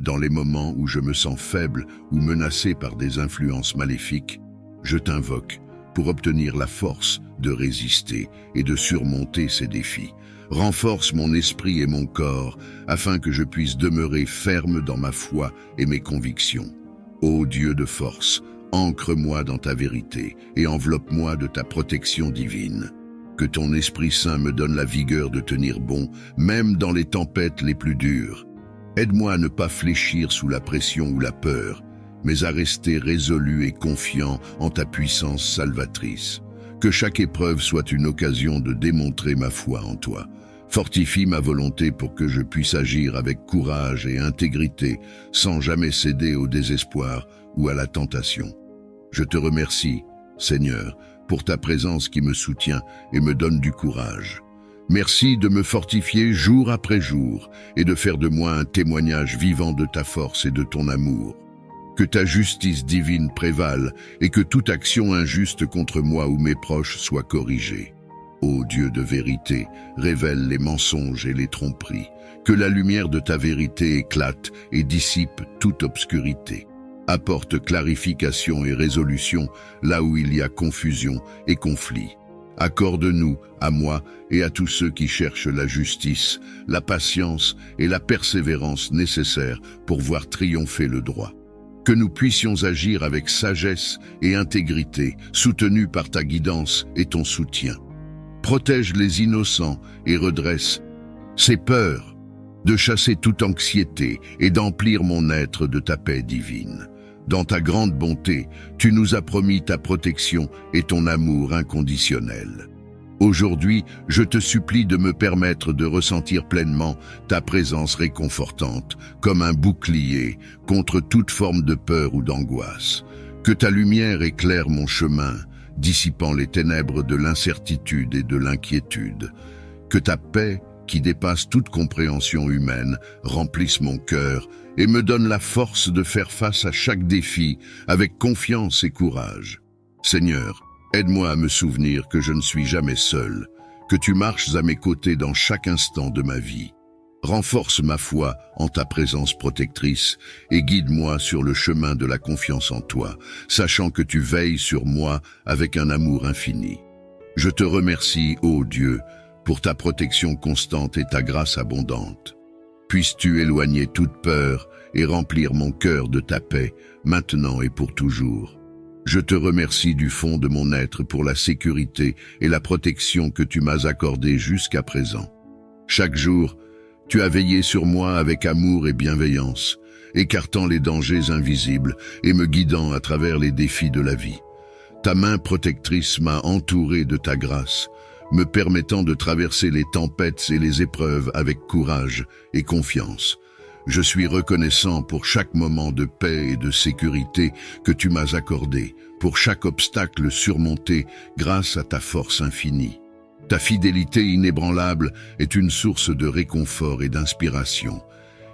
Dans les moments où je me sens faible ou menacé par des influences maléfiques, je t'invoque pour obtenir la force de résister et de surmonter ces défis. Renforce mon esprit et mon corps afin que je puisse demeurer ferme dans ma foi et mes convictions. Ô Dieu de force, ancre-moi dans ta vérité et enveloppe-moi de ta protection divine. Que ton Esprit Saint me donne la vigueur de tenir bon, même dans les tempêtes les plus dures. Aide-moi à ne pas fléchir sous la pression ou la peur, mais à rester résolu et confiant en ta puissance salvatrice. Que chaque épreuve soit une occasion de démontrer ma foi en toi. Fortifie ma volonté pour que je puisse agir avec courage et intégrité, sans jamais céder au désespoir ou à la tentation. Je te remercie, Seigneur, pour ta présence qui me soutient et me donne du courage. Merci de me fortifier jour après jour et de faire de moi un témoignage vivant de ta force et de ton amour. Que ta justice divine prévale et que toute action injuste contre moi ou mes proches soit corrigée. Ô Dieu de vérité, révèle les mensonges et les tromperies. Que la lumière de ta vérité éclate et dissipe toute obscurité. Apporte clarification et résolution là où il y a confusion et conflit. Accorde-nous, à moi et à tous ceux qui cherchent la justice, la patience et la persévérance nécessaires pour voir triompher le droit. Que nous puissions agir avec sagesse et intégrité, soutenus par ta guidance et ton soutien. Protège les innocents et redresse ces peurs, de chasser toute anxiété et d'emplir mon être de ta paix divine. Dans ta grande bonté, tu nous as promis ta protection et ton amour inconditionnel. Aujourd'hui, je te supplie de me permettre de ressentir pleinement ta présence réconfortante, comme un bouclier contre toute forme de peur ou d'angoisse. Que ta lumière éclaire mon chemin, dissipant les ténèbres de l'incertitude et de l'inquiétude. Que ta paix, qui dépasse toute compréhension humaine, remplisse mon cœur et me donne la force de faire face à chaque défi avec confiance et courage. Seigneur, aide-moi à me souvenir que je ne suis jamais seul, que tu marches à mes côtés dans chaque instant de ma vie. Renforce ma foi en ta présence protectrice et guide-moi sur le chemin de la confiance en toi, sachant que tu veilles sur moi avec un amour infini. Je te remercie, ô Dieu, pour ta protection constante et ta grâce abondante. Puisses-tu éloigner toute peur et remplir mon cœur de ta paix, maintenant et pour toujours. Je te remercie du fond de mon être pour la sécurité et la protection que tu m'as accordée jusqu'à présent. Chaque jour, tu as veillé sur moi avec amour et bienveillance, écartant les dangers invisibles et me guidant à travers les défis de la vie. Ta main protectrice m'a entouré de ta grâce, me permettant de traverser les tempêtes et les épreuves avec courage et confiance. Je suis reconnaissant pour chaque moment de paix et de sécurité que tu m'as accordé, pour chaque obstacle surmonté grâce à ta force infinie. Ta fidélité inébranlable est une source de réconfort et d'inspiration,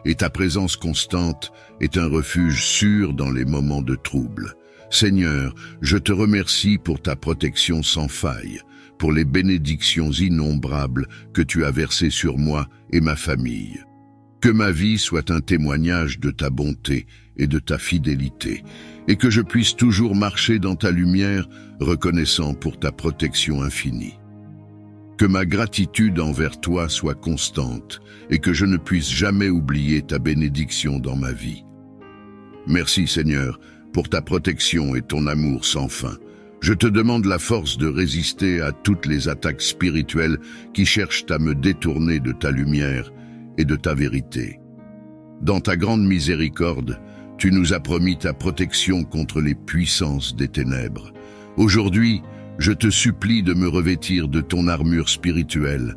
et ta présence constante est un refuge sûr dans les moments de trouble. Seigneur, je te remercie pour ta protection sans faille, pour les bénédictions innombrables que tu as versées sur moi et ma famille. Que ma vie soit un témoignage de ta bonté et de ta fidélité, et que je puisse toujours marcher dans ta lumière, reconnaissant pour ta protection infinie. Que ma gratitude envers toi soit constante, et que je ne puisse jamais oublier ta bénédiction dans ma vie. Merci Seigneur, pour ta protection et ton amour sans fin. Je te demande la force de résister à toutes les attaques spirituelles qui cherchent à me détourner de ta lumière et de ta vérité. Dans ta grande miséricorde, tu nous as promis ta protection contre les puissances des ténèbres. Aujourd'hui, je te supplie de me revêtir de ton armure spirituelle,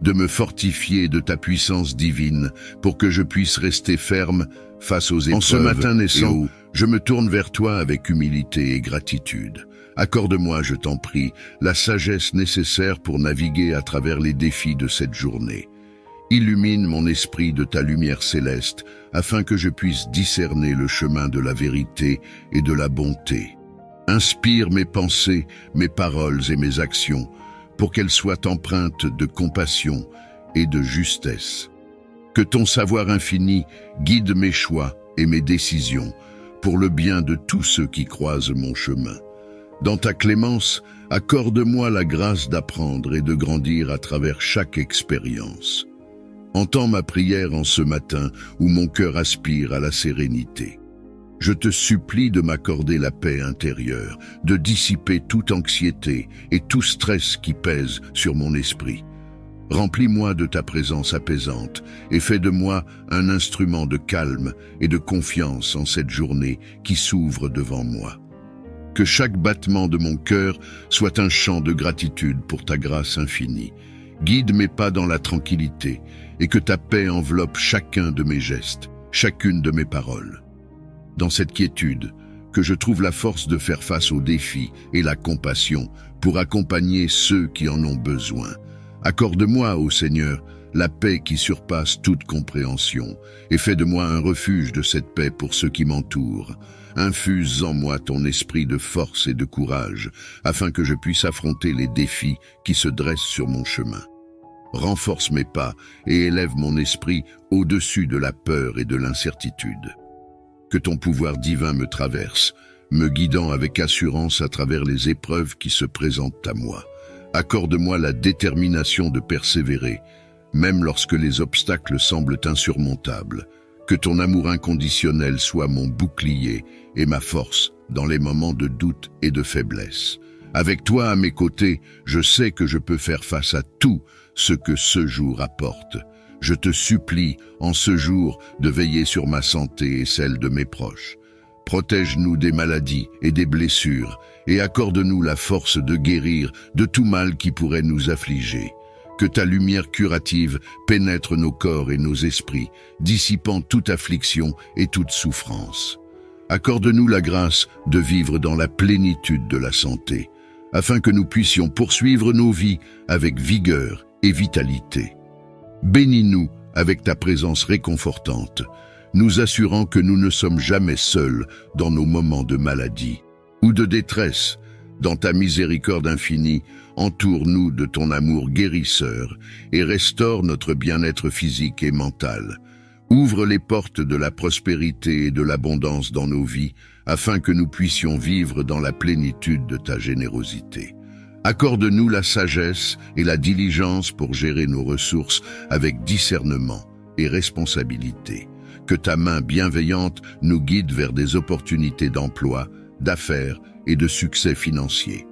de me fortifier de ta puissance divine pour que je puisse rester ferme face aux épreuves. En ce matin naissant, je me tourne vers toi avec humilité et gratitude. Accorde-moi, je t'en prie, la sagesse nécessaire pour naviguer à travers les défis de cette journée. Illumine mon esprit de ta lumière céleste, afin que je puisse discerner le chemin de la vérité et de la bonté. Inspire mes pensées, mes paroles et mes actions, pour qu'elles soient empreintes de compassion et de justesse. Que ton savoir infini guide mes choix et mes décisions, pour le bien de tous ceux qui croisent mon chemin. Dans ta clémence, accorde-moi la grâce d'apprendre et de grandir à travers chaque expérience. Entends ma prière en ce matin où mon cœur aspire à la sérénité. Je te supplie de m'accorder la paix intérieure, de dissiper toute anxiété et tout stress qui pèse sur mon esprit. Remplis-moi de ta présence apaisante et fais de moi un instrument de calme et de confiance en cette journée qui s'ouvre devant moi. Que chaque battement de mon cœur soit un chant de gratitude pour ta grâce infinie. Guide mes pas dans la tranquillité et que ta paix enveloppe chacun de mes gestes, chacune de mes paroles. Dans cette quiétude, que je trouve la force de faire face aux défis et la compassion pour accompagner ceux qui en ont besoin. Accorde-moi, ô Seigneur, la paix qui surpasse toute compréhension, et fais de moi un refuge de cette paix pour ceux qui m'entourent. Infuse en moi ton esprit de force et de courage, afin que je puisse affronter les défis qui se dressent sur mon chemin. Renforce mes pas et élève mon esprit au-dessus de la peur et de l'incertitude. Que ton pouvoir divin me traverse, me guidant avec assurance à travers les épreuves qui se présentent à moi. Accorde-moi la détermination de persévérer, même lorsque les obstacles semblent insurmontables. Que ton amour inconditionnel soit mon bouclier et ma force dans les moments de doute et de faiblesse. Avec toi à mes côtés, je sais que je peux faire face à tout ce que ce jour apporte. Je te supplie, en ce jour, de veiller sur ma santé et celle de mes proches. Protège-nous des maladies et des blessures, et accorde-nous la force de guérir de tout mal qui pourrait nous affliger. Que ta lumière curative pénètre nos corps et nos esprits, dissipant toute affliction et toute souffrance. Accorde-nous la grâce de vivre dans la plénitude de la santé, afin que nous puissions poursuivre nos vies avec vigueur et vitalité. Bénis-nous avec ta présence réconfortante, nous assurant que nous ne sommes jamais seuls dans nos moments de maladie ou de détresse. Dans ta miséricorde infinie, entoure-nous de ton amour guérisseur et restaure notre bien-être physique et mental. Ouvre les portes de la prospérité et de l'abondance dans nos vies, afin que nous puissions vivre dans la plénitude de ta générosité. Accorde-nous la sagesse et la diligence pour gérer nos ressources avec discernement et responsabilité. Que ta main bienveillante nous guide vers des opportunités d'emploi, d'affaires et de succès financier.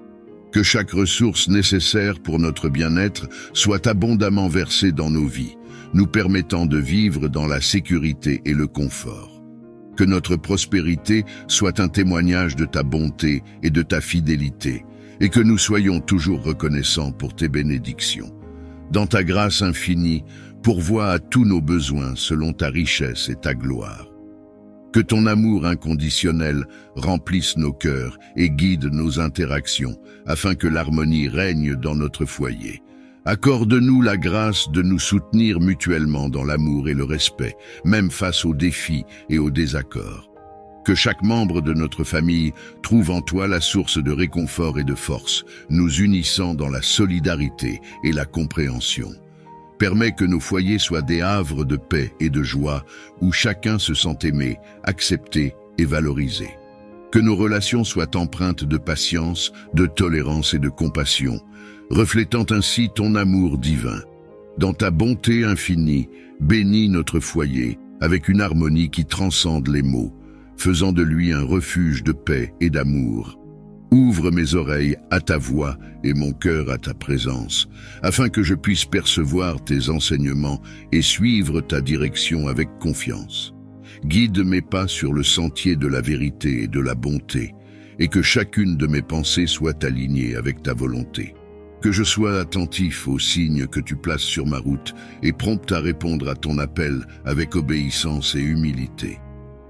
Que chaque ressource nécessaire pour notre bien-être soit abondamment versée dans nos vies, nous permettant de vivre dans la sécurité et le confort. Que notre prospérité soit un témoignage de ta bonté et de ta fidélité, et que nous soyons toujours reconnaissants pour tes bénédictions. Dans ta grâce infinie, pourvois à tous nos besoins selon ta richesse et ta gloire. Que ton amour inconditionnel remplisse nos cœurs et guide nos interactions, afin que l'harmonie règne dans notre foyer. Accorde-nous la grâce de nous soutenir mutuellement dans l'amour et le respect, même face aux défis et aux désaccords. Que chaque membre de notre famille trouve en toi la source de réconfort et de force, nous unissant dans la solidarité et la compréhension. Permets que nos foyers soient des havres de paix et de joie, où chacun se sent aimé, accepté et valorisé. Que nos relations soient empreintes de patience, de tolérance et de compassion, reflétant ainsi ton amour divin. Dans ta bonté infinie, bénis notre foyer avec une harmonie qui transcende les mots, faisant de lui un refuge de paix et d'amour. Ouvre mes oreilles à ta voix et mon cœur à ta présence, afin que je puisse percevoir tes enseignements et suivre ta direction avec confiance. Guide mes pas sur le sentier de la vérité et de la bonté, et que chacune de mes pensées soit alignée avec ta volonté. Que je sois attentif aux signes que tu places sur ma route et prompt à répondre à ton appel avec obéissance et humilité.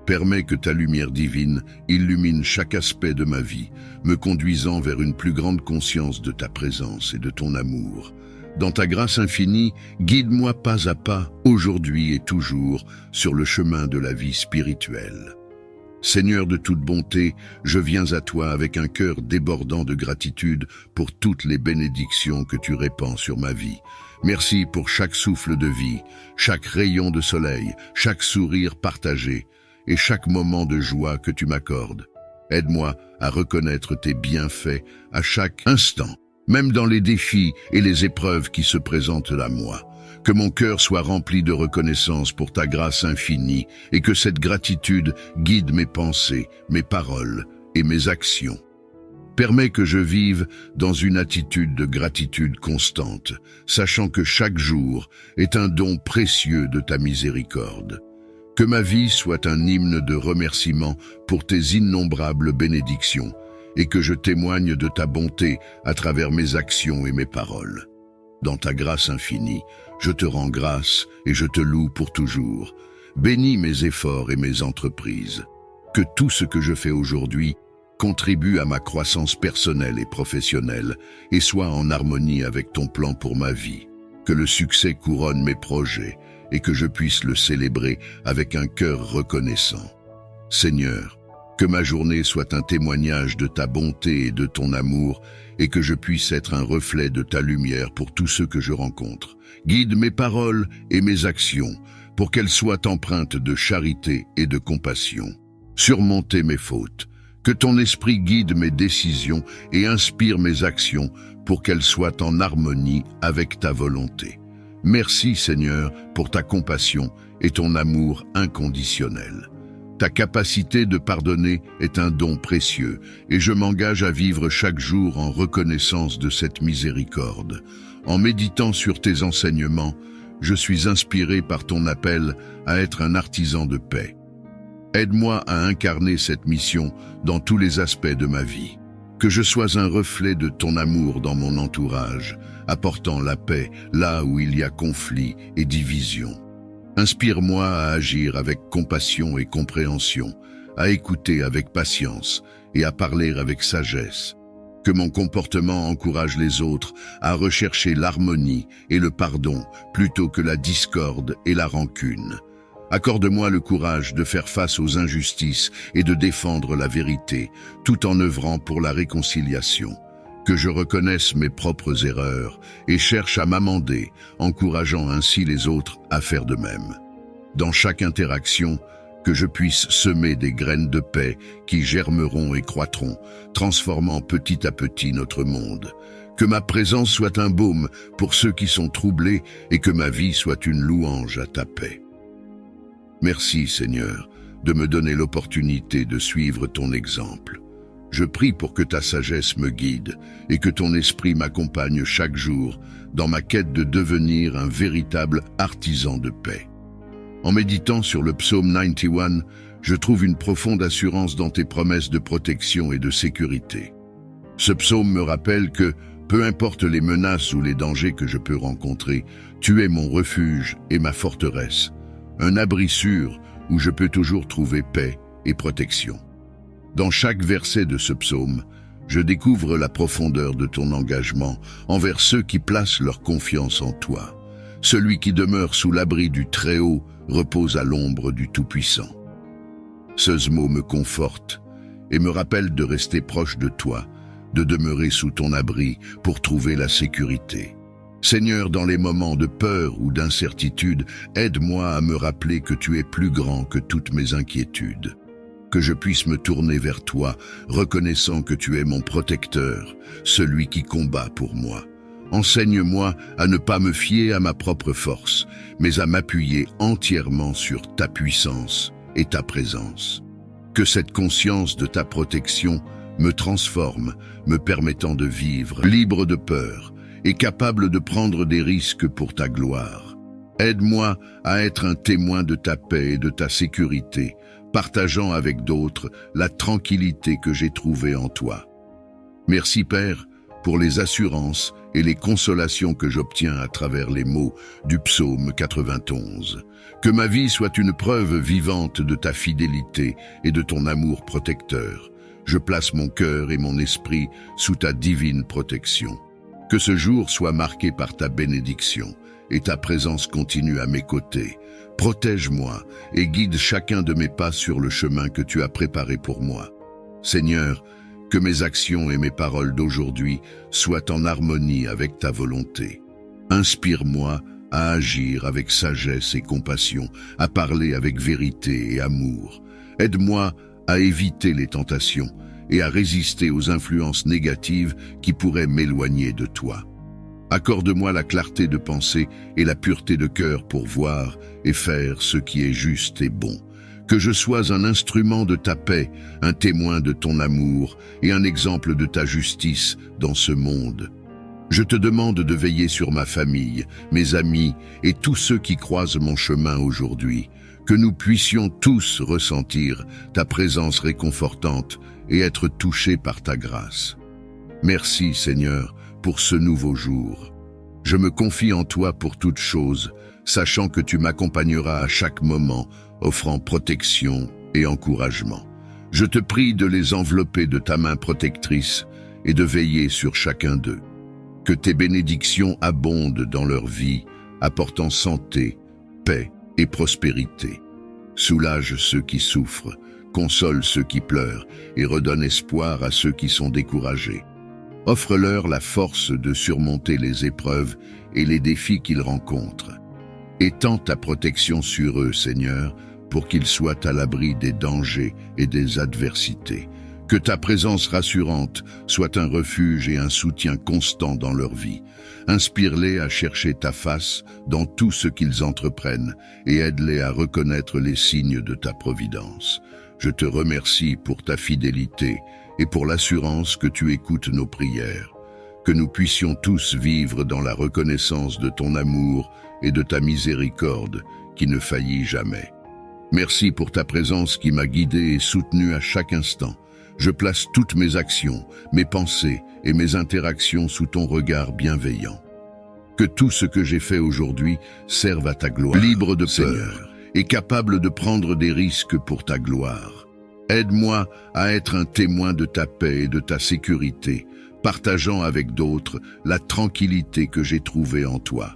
Permets que ta lumière divine illumine chaque aspect de ma vie, me conduisant vers une plus grande conscience de ta présence et de ton amour. Dans ta grâce infinie, guide-moi pas à pas, aujourd'hui et toujours, sur le chemin de la vie spirituelle. Seigneur de toute bonté, je viens à toi avec un cœur débordant de gratitude pour toutes les bénédictions que tu répands sur ma vie. Merci pour chaque souffle de vie, chaque rayon de soleil, chaque sourire partagé et chaque moment de joie que tu m'accordes. Aide-moi à reconnaître tes bienfaits à chaque instant, même dans les défis et les épreuves qui se présentent à moi. Que mon cœur soit rempli de reconnaissance pour ta grâce infinie et que cette gratitude guide mes pensées, mes paroles et mes actions. Permets que je vive dans une attitude de gratitude constante, sachant que chaque jour est un don précieux de ta miséricorde. Que ma vie soit un hymne de remerciement pour tes innombrables bénédictions et que je témoigne de ta bonté à travers mes actions et mes paroles. Dans ta grâce infinie, je te rends grâce et je te loue pour toujours. Bénis mes efforts et mes entreprises. Que tout ce que je fais aujourd'hui contribue à ma croissance personnelle et professionnelle et soit en harmonie avec ton plan pour ma vie. que le succès couronne mes projets et que je puisse le célébrer avec un cœur reconnaissant. Seigneur, que ma journée soit un témoignage de ta bonté et de ton amour et que je puisse être un reflet de ta lumière pour tous ceux que je rencontre. Guide mes paroles et mes actions pour qu'elles soient empreintes de charité et de compassion. Surmonter mes fautes. Que ton esprit guide mes décisions et inspire mes actions pour qu'elles soient en harmonie avec ta volonté. Merci Seigneur pour ta compassion et ton amour inconditionnel. Ta capacité de pardonner est un don précieux et je m'engage à vivre chaque jour en reconnaissance de cette miséricorde. En méditant sur tes enseignements, je suis inspiré par ton appel à être un artisan de paix. Aide-moi à incarner cette mission dans tous les aspects de ma vie. Que je sois un reflet de ton amour dans mon entourage, apportant la paix là où il y a conflit et division. Inspire-moi à agir avec compassion et compréhension, à écouter avec patience et à parler avec sagesse. Que mon comportement encourage les autres à rechercher l'harmonie et le pardon plutôt que la discorde et la rancune. Accorde-moi le courage de faire face aux injustices et de défendre la vérité, tout en œuvrant pour la réconciliation. Que je reconnaisse mes propres erreurs et cherche à m'amender, encourageant ainsi les autres à faire de même. Dans chaque interaction, que je puisse semer des graines de paix qui germeront et croîtront, transformant petit à petit notre monde. Que ma présence soit un baume pour ceux qui sont troublés et que ma vie soit une louange à ta paix. Merci Seigneur de me donner l'opportunité de suivre ton exemple. Je prie pour que ta sagesse me guide et que ton esprit m'accompagne chaque jour dans ma quête de devenir un véritable artisan de paix. En méditant sur le psaume 91, je trouve une profonde assurance dans tes promesses de protection et de sécurité. Ce psaume me rappelle que, peu importe les menaces ou les dangers que je peux rencontrer, tu es mon refuge et ma forteresse, un abri sûr où je peux toujours trouver paix et protection. Dans chaque verset de ce psaume, je découvre la profondeur de ton engagement envers ceux qui placent leur confiance en toi. Celui qui demeure sous l'abri du Très-Haut repose à l'ombre du Tout-Puissant. Ce mot me conforte et me rappelle de rester proche de toi, de demeurer sous ton abri pour trouver la sécurité. Seigneur, dans les moments de peur ou d'incertitude, aide-moi à me rappeler que tu es plus grand que toutes mes inquiétudes. Que je puisse me tourner vers toi, reconnaissant que tu es mon protecteur, celui qui combat pour moi. Enseigne-moi à ne pas me fier à ma propre force, mais à m'appuyer entièrement sur ta puissance et ta présence. Que cette conscience de ta protection me transforme, me permettant de vivre libre de peur et capable de prendre des risques pour ta gloire. Aide-moi à être un témoin de ta paix et de ta sécurité, partageant avec d'autres la tranquillité que j'ai trouvée en toi. Merci Père pour les assurances et les consolations que j'obtiens à travers les mots du psaume 91. Que ma vie soit une preuve vivante de ta fidélité et de ton amour protecteur. Je place mon cœur et mon esprit sous ta divine protection. Que ce jour soit marqué par ta bénédiction et ta présence continue à mes côtés. Protège-moi et guide chacun de mes pas sur le chemin que tu as préparé pour moi. Seigneur, que mes actions et mes paroles d'aujourd'hui soient en harmonie avec ta volonté. Inspire-moi à agir avec sagesse et compassion, à parler avec vérité et amour. Aide-moi à éviter les tentations et à résister aux influences négatives qui pourraient m'éloigner de toi. Accorde-moi la clarté de pensée et la pureté de cœur pour voir et faire ce qui est juste et bon. Que je sois un instrument de ta paix, un témoin de ton amour et un exemple de ta justice dans ce monde. Je te demande de veiller sur ma famille, mes amis et tous ceux qui croisent mon chemin aujourd'hui. Que nous puissions tous ressentir ta présence réconfortante et être touchés par ta grâce. Merci Seigneur pour ce nouveau jour. Je me confie en toi pour toutes choses, sachant que tu m'accompagneras à chaque moment, offrant protection et encouragement. Je te prie de les envelopper de ta main protectrice et de veiller sur chacun d'eux. Que tes bénédictions abondent dans leur vie apportant santé, paix et prospérité. Soulage ceux qui souffrent, console ceux qui pleurent et redonne espoir à ceux qui sont découragés. Offre-leur la force de surmonter les épreuves et les défis qu'ils rencontrent. Étends ta protection sur eux, Seigneur, pour qu'ils soient à l'abri des dangers et des adversités. Que ta présence rassurante soit un refuge et un soutien constant dans leur vie. Inspire-les à chercher ta face dans tout ce qu'ils entreprennent et aide-les à reconnaître les signes de ta providence. Je te remercie pour ta fidélité et pour l'assurance que tu écoutes nos prières. Que nous puissions tous vivre dans la reconnaissance de ton amour et de ta miséricorde qui ne faillit jamais. Merci pour ta présence qui m'a guidé et soutenu à chaque instant. Je place toutes mes actions, mes pensées et mes interactions sous ton regard bienveillant. Que tout ce que j'ai fait aujourd'hui serve à ta gloire, libre de peur et capable de prendre des risques pour ta gloire. Aide-moi à être un témoin de ta paix et de ta sécurité, partageant avec d'autres la tranquillité que j'ai trouvée en toi.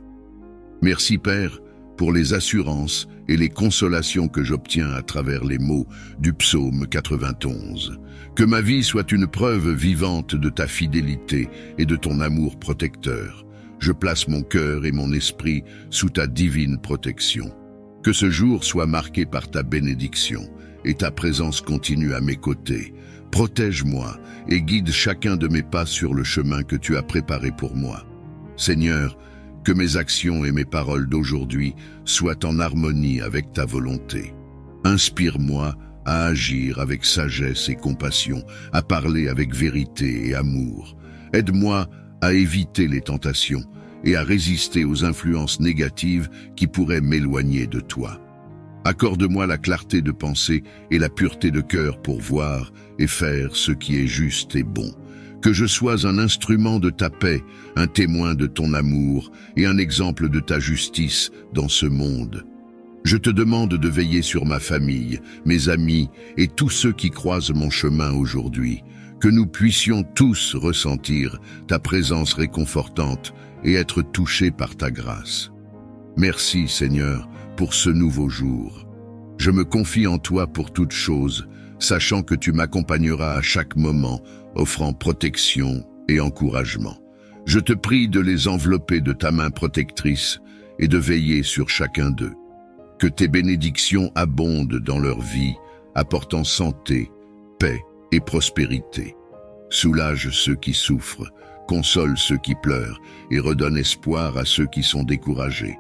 Merci Père pour les assurances et les consolations que j'obtiens à travers les mots du psaume 91. Que ma vie soit une preuve vivante de ta fidélité et de ton amour protecteur. Je place mon cœur et mon esprit sous ta divine protection. Que ce jour soit marqué par ta bénédiction et ta présence continue à mes côtés. Protège-moi et guide chacun de mes pas sur le chemin que tu as préparé pour moi. Seigneur, que mes actions et mes paroles d'aujourd'hui soient en harmonie avec ta volonté. Inspire-moi à agir avec sagesse et compassion, à parler avec vérité et amour. Aide-moi à éviter les tentations et à résister aux influences négatives qui pourraient m'éloigner de toi. Accorde-moi la clarté de pensée et la pureté de cœur pour voir et faire ce qui est juste et bon. Que je sois un instrument de ta paix, un témoin de ton amour et un exemple de ta justice dans ce monde. Je te demande de veiller sur ma famille, mes amis et tous ceux qui croisent mon chemin aujourd'hui. Que nous puissions tous ressentir ta présence réconfortante et être touchés par ta grâce. Merci Seigneur pour ce nouveau jour. Je me confie en toi pour toutes choses, sachant que tu m'accompagneras à chaque moment, offrant protection et encouragement. Je te prie de les envelopper de ta main protectrice et de veiller sur chacun d'eux. Que tes bénédictions abondent dans leur vie, apportant santé, paix et prospérité. Soulage ceux qui souffrent, console ceux qui pleurent et redonne espoir à ceux qui sont découragés.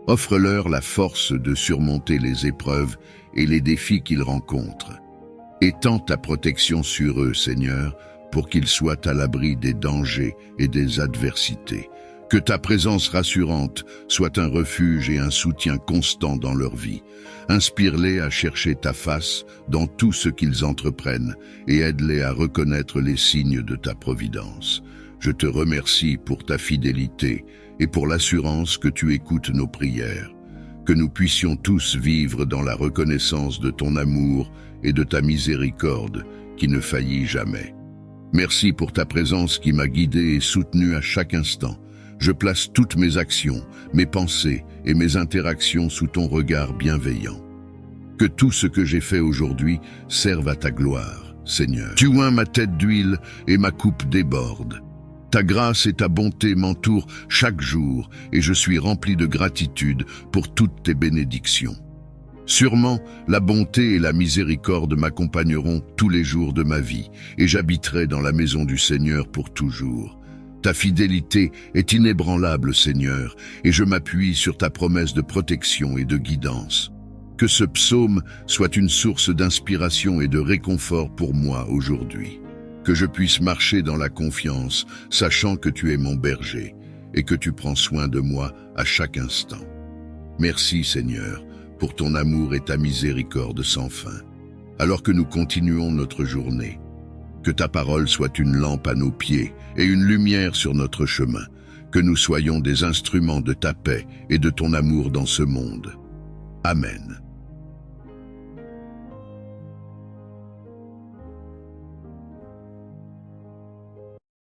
Offre-leur la force de surmonter les épreuves et les défis qu'ils rencontrent. Étends ta protection sur eux, Seigneur, pour qu'ils soient à l'abri des dangers et des adversités. Que ta présence rassurante soit un refuge et un soutien constant dans leur vie. Inspire-les à chercher ta face dans tout ce qu'ils entreprennent et aide-les à reconnaître les signes de ta providence. Je te remercie pour ta fidélité et pour l'assurance que tu écoutes nos prières. Que nous puissions tous vivre dans la reconnaissance de ton amour et de ta miséricorde qui ne faillit jamais. Merci pour ta présence qui m'a guidé et soutenu à chaque instant. Je place toutes mes actions, mes pensées et mes interactions sous ton regard bienveillant. Que tout ce que j'ai fait aujourd'hui serve à ta gloire, Seigneur. Tu oins ma tête d'huile et ma coupe déborde. Ta grâce et ta bonté m'entourent chaque jour et je suis rempli de gratitude pour toutes tes bénédictions. Sûrement, la bonté et la miséricorde m'accompagneront tous les jours de ma vie et j'habiterai dans la maison du Seigneur pour toujours. Ta fidélité est inébranlable, Seigneur, et je m'appuie sur ta promesse de protection et de guidance. Que ce psaume soit une source d'inspiration et de réconfort pour moi aujourd'hui. Que je puisse marcher dans la confiance, sachant que tu es mon berger et que tu prends soin de moi à chaque instant. Merci, Seigneur, pour ton amour et ta miséricorde sans fin. Alors que nous continuons notre journée, que ta parole soit une lampe à nos pieds et une lumière sur notre chemin, que nous soyons des instruments de ta paix et de ton amour dans ce monde. Amen.